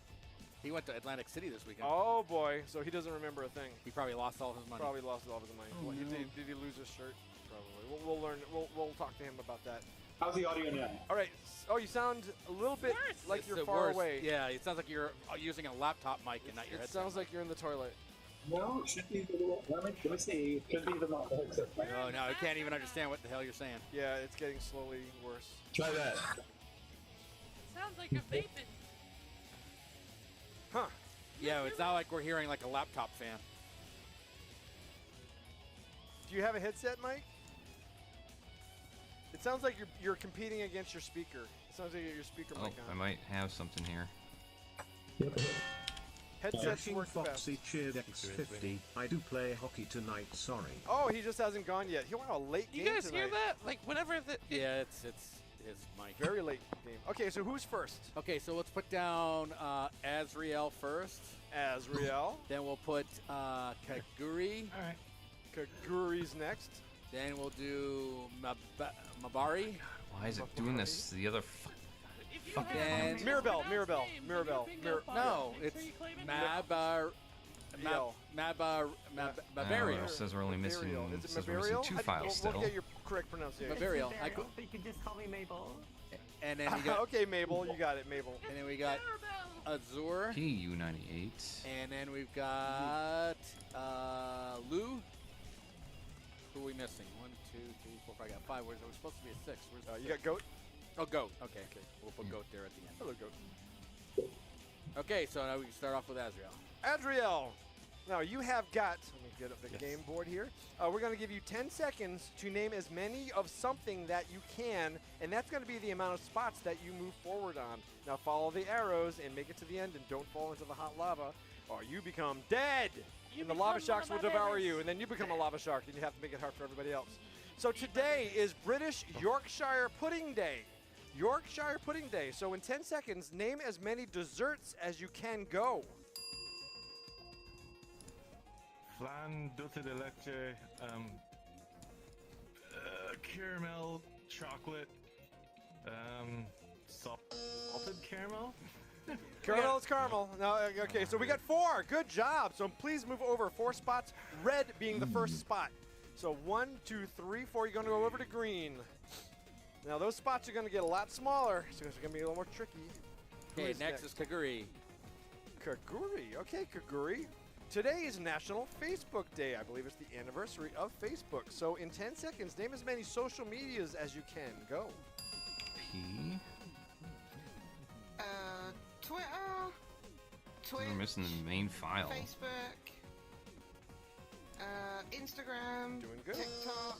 He went to Atlantic City this weekend. Oh, boy. So he doesn't remember a thing. He probably lost all his money. Probably lost all of his money. Oh, no. Did he lose his shirt? Probably. We'll learn. We'll talk to him about that. How's the audio now? All right. Oh, you sound a little bit like It's you're the far worst. away. Yeah, it sounds like you're using a laptop mic and not your It headset. sounds like you're in the toilet. No, it should be the little. Let me see. It should be the headset. Oh, no, I can't even understand what the hell you're saying. Yeah, it's getting slowly worse. Try that. Sounds like a vaping. Huh. Yeah, it's not like we're hearing like a laptop fan. Do you have a headset, Mike? It sounds like you're competing against your speaker. It sounds like your speaker Oh, mic I on. might have something here. Headsets Dashing work best. Foxy cheered X50. I do play hockey tonight, sorry. Oh, he just hasn't gone yet. He went a late You game guys tonight. hear that? Like whenever the Yeah, it's his mic. Very late game. Okay, so who's first? Okay, so let's put down Azrael first. Azrael. Then we'll put Kaguri. All right. Kaguri's next. Then we'll do Mabari. Why is it doing this to the other Then Mirabelle. No, it's Mabar. Yo. Oh, Mabariel. it says we're only missing, Is it says we're missing Mabariel? 2 We'll files still. get your correct pronunciation. Mabariel. You can just call me Mabel. And then we got Okay, Mabel, you got it, Mabel. and then we got Azur. PU98. And then we've got Lou. Who are we missing? 1, 2, 3, 4, 5. I got 5. Where's we're supposed to be a 6? Where's You got Goat? Oh, Goat. Okay. We'll put Goat there at the end. Hello, Goat. Okay, so now we can start off with Azrael. Adriel. Now you have got, let me get up the game board here. We're going to give you 10 seconds to name as many of something that you can, and that's going to be the amount of spots that you move forward on. Now follow the arrows and make it to the end and don't fall into the hot lava. or you become dead. And the lava sharks will devour you, and then you become a lava shark, and you have to make it hard for everybody else. So today is British Yorkshire Pudding Day. Yorkshire Pudding Day. So in 10 seconds, name as many desserts as you can go. Flan, dulce de leche, caramel, chocolate, salted caramel. Caramel is caramel. No, okay, so we got 4. Good job. So please move over 4 spots. Red being the first spot. So 1, 2, 3, 4. You're going to go over to green. Now those spots are going to get a lot smaller, so it's going to be a little more tricky. Okay, next is Kaguri. Kaguri. Okay, Kaguri. Today is National Facebook Day. I believe it's the anniversary of Facebook. So in 10 seconds, name as many social medias as you can. Go. P. Twitter. We're missing the main file. Facebook. Instagram. Doing good. TikTok.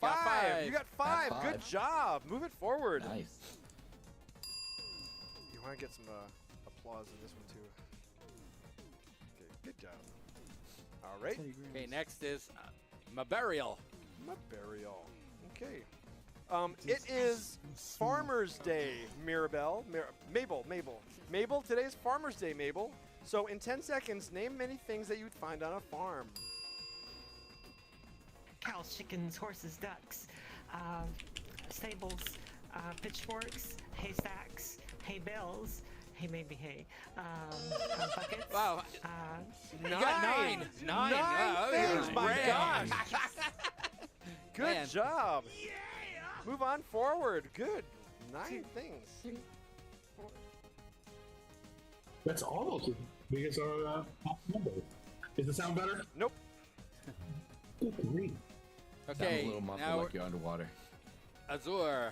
5. You got 5. Got Good 5. job. Move it forward. Nice. You want to get some applause in this one too. Okay, good job. All right. Okay, next is Maburial. Maburial. Okay. It is Farmer's Day, Mirabelle. Mabel. Mabel, today's Farmer's Day, Mabel. So in 10 seconds, name many things that you'd find on a farm. Cows, chickens, horses, ducks, stables, pitchforks, haystacks, hay bales, buckets. Wow. You got 9. 9. 9 Wow, things, my great. gosh. Good Man. job. Move on forward. Good. 9 things. That's almost as big as our top number. Does it sound better? Nope. Good grief. Okay, Sounds a little muffled now like you're underwater. Azure.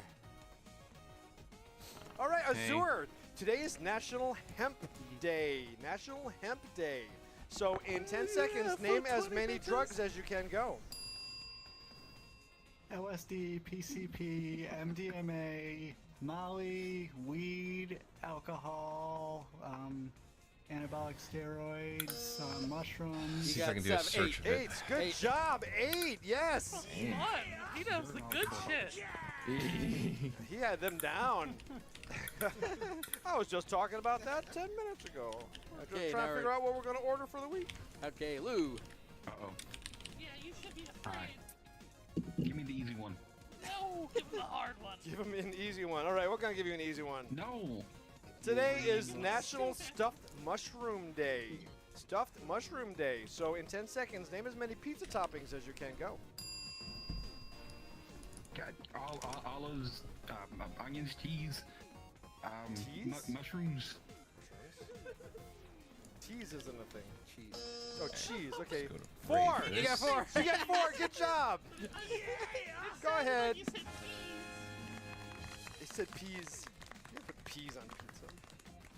All right, Okay. Azure. Today is National Hemp Day. National Hemp Day. So in 10 seconds, name as many drugs as you can go. LSD, PCP, MDMA, Molly, weed, alcohol, anabolic steroids, mushrooms. See if I can do a search of it. 8. Good job. 8. Yes. What? He knows the good shit. He had them down. I was just talking about that 10 minutes ago. I'm just Okay, trying to now figure out what we're going to order for the week. Okay, Lou. Yeah, you should be afraid. Give me the easy one. No, give him the hard one. Give him an easy one. All right, we're going to give you an easy one. No. Today is National Stuffed Mushroom Day. Stuffed Mushroom Day. So in 10 seconds, name as many pizza toppings as you can go. Got olives, onions, cheese, Cheese? mushrooms. Cheese isn't a thing. Cheese. Oh, cheese. Okay. go to 4. break You got this. 4. You got 4. Good job. Go ahead. You said They said peas. You can put peas on pizza.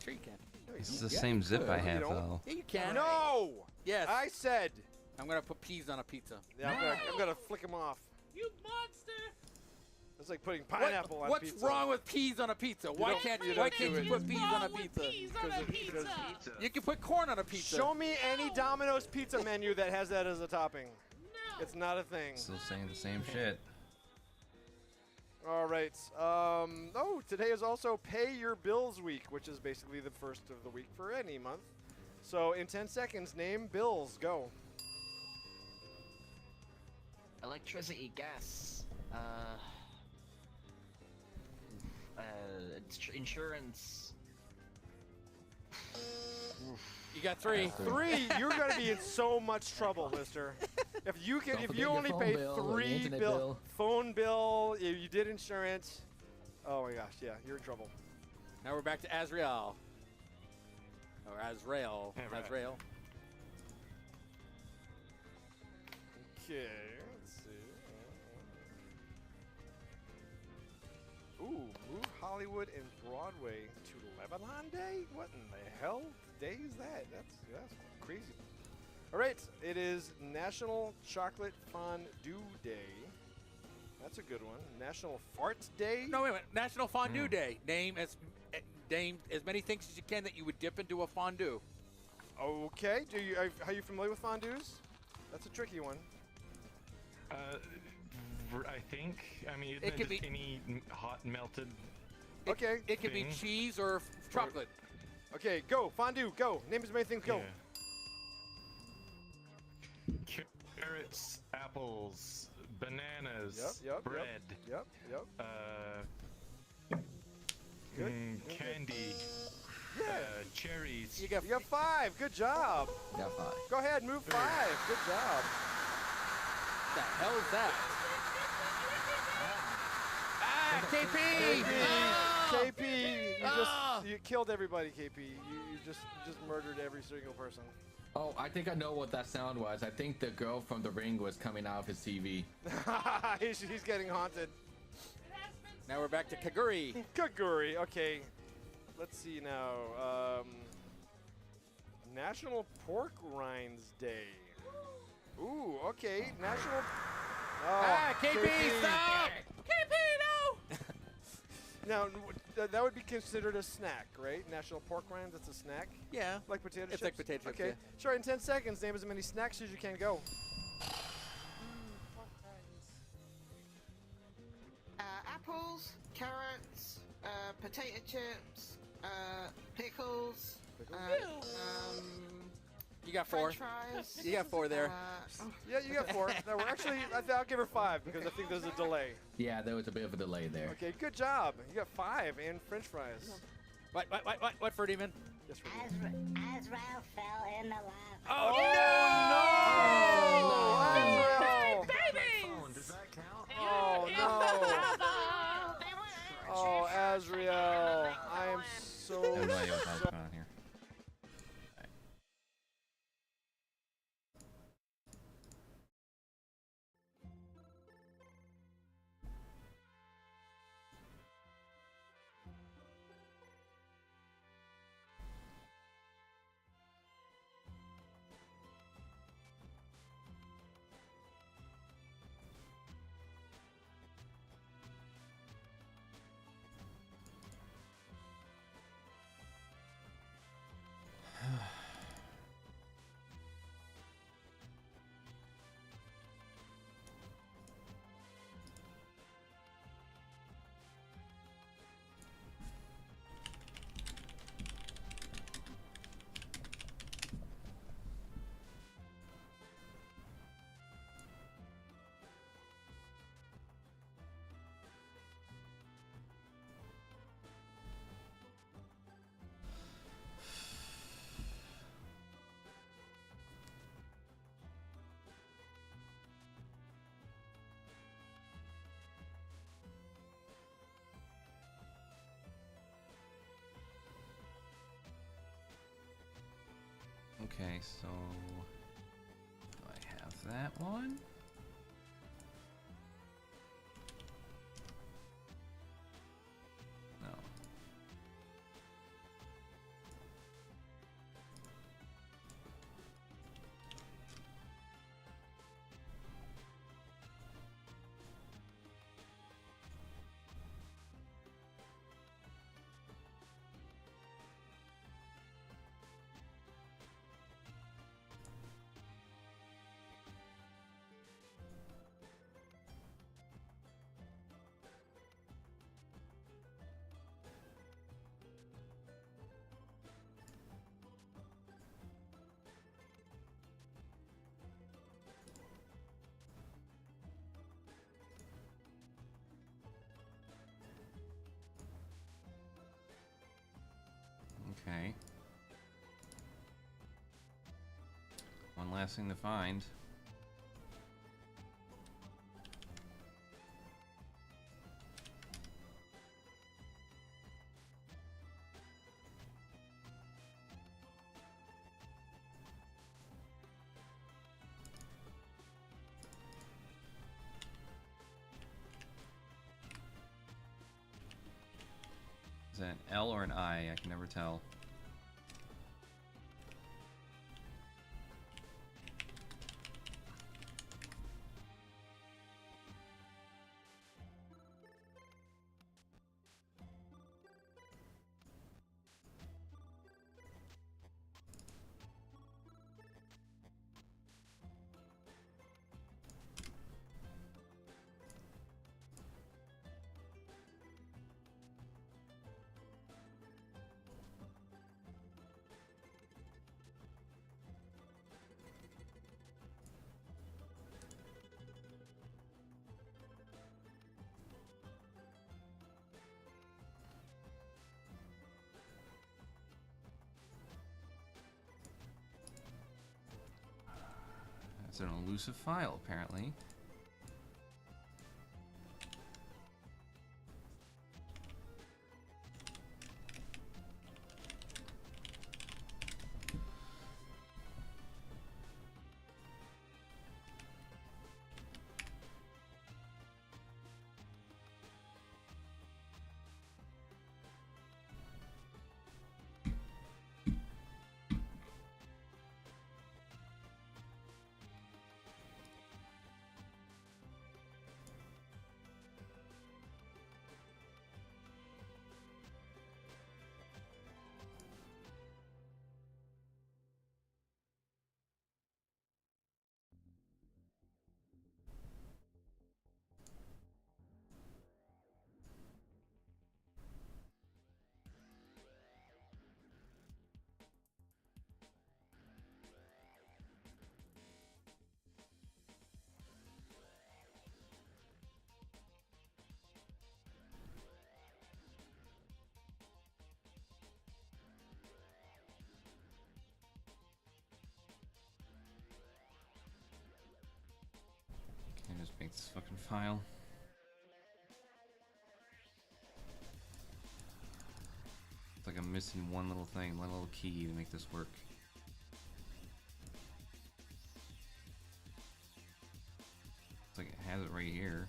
Sure you can. No, you This is don't. the same zip I You have, don't. though. Yeah, you can. No. Yes. I said. I'm gonna put peas on a pizza. Yeah, I'm gonna flick them off. you monster. It's like putting pineapple on What's pizza. wrong with peas on a pizza? Why don't- can't you why don't can't do you it. put peas on a Wrong with pizza? peas on a pizza. You can put corn on a pizza. Show me any Domino's pizza menu that has that as a topping. No. It's not a thing. Still saying the same shit. All right. Oh, today is also Pay Your Bills Week, which is basically the first of the week for any month. So in 10 seconds, name bills. Go. Electricity, gas, insurance. You got 3. 3. You're going to be in so much trouble, Lister. If you can, Don't if forget you your only phone pay bill or the 3 internet bill, bill. phone bill, you did insurance. Oh my gosh, yeah, you're in trouble. Now we're back to Azrael. Or Azrael. Azrael. Okay, let's see. Ooh, move Hollywood and Broadway to Lebanon Day? What in the hell day is that? That's crazy. All right, it is National Chocolate Fondue Day. That's a good one. National Fart Day. No, wait a minute. National Fondue Day. Name as many things as you can that you would dip into a fondue. Okay. Are you familiar with fondues? That's a tricky one. I think. I mean, It could just be any hot melted. Okay. It could be cheese or chocolate. Okay, go. Fondue, go. Name as many things, go. Carrots, apples, bananas, Yep. bread. Yep. Candy. Cherries. You got 5. Good job. Got 5. Go ahead, move 5. Good job. What the hell is that? Ah, KP! KP, you killed everybody, KP. You just murdered every single person. Oh, I think I know what that sound was. I think the girl from The Ring was coming out of his TV. He's getting haunted. Now we're back to Kaguri. Kaguri, okay. Let's see now. National Pork Rinds Day. Ooh, okay. National. Oh, KP, stop! KP, no! Now, that would be considered a snack, right? National Pork Rinds, that's a snack? Yeah. Like potato chips? It's like potato chips, Okay. yeah. Sure, in 10 seconds, name as many snacks as you can. Go. Apples, carrots, potato chips, pickles. You got 4. French fries. You got 4 there. Yeah, you got 4. No, we're actually, I'll give her 5 because I think there's a delay. Yeah, there was a bit of a delay there. Okay, good job. You got 5 and French fries. What for demon? Yes, Azrael fell in the lava. Oh, no! Baby! Does that count? Oh, no. Oh, Azrael. I am so I have no idea what's going on here. Okay, so do I have that one? No. Okay. One last thing to find. Is that an L or an I? I can never tell. It's an elusive file, apparently. Okay, just make this fucking file. It's like I'm missing one little thing, one little key to make this work. It's like it has it right here.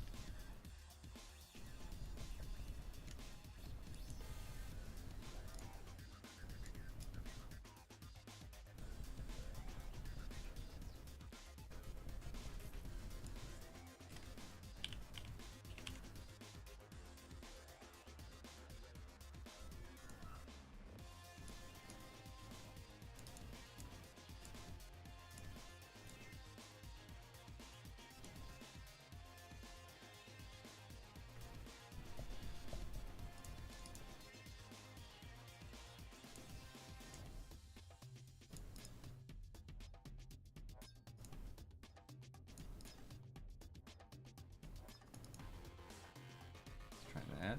Try that.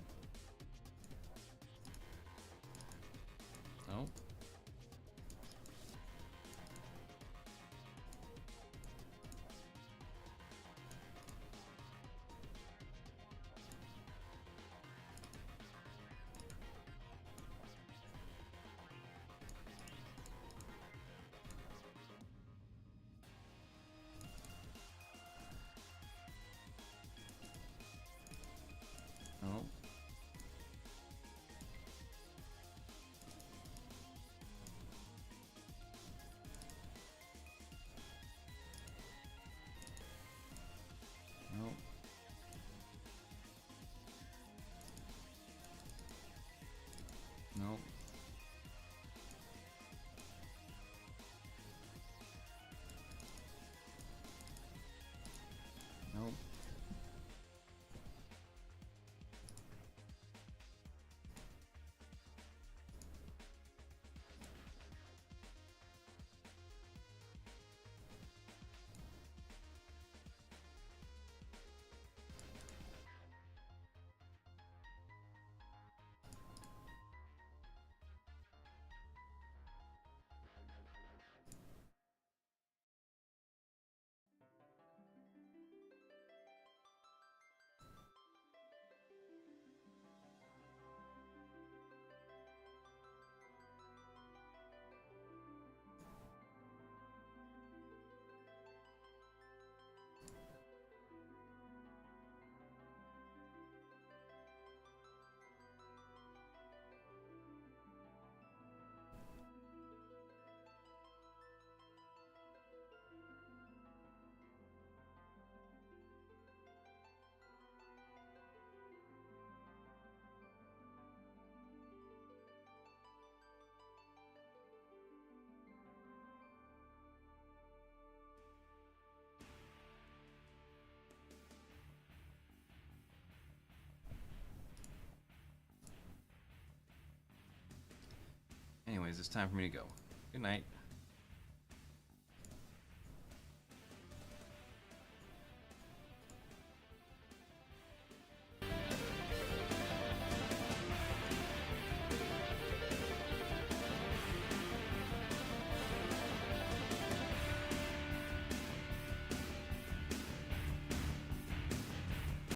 Nope. Nope. Nope. Nope. Nope. Anyways, it's time for me to go. Good night.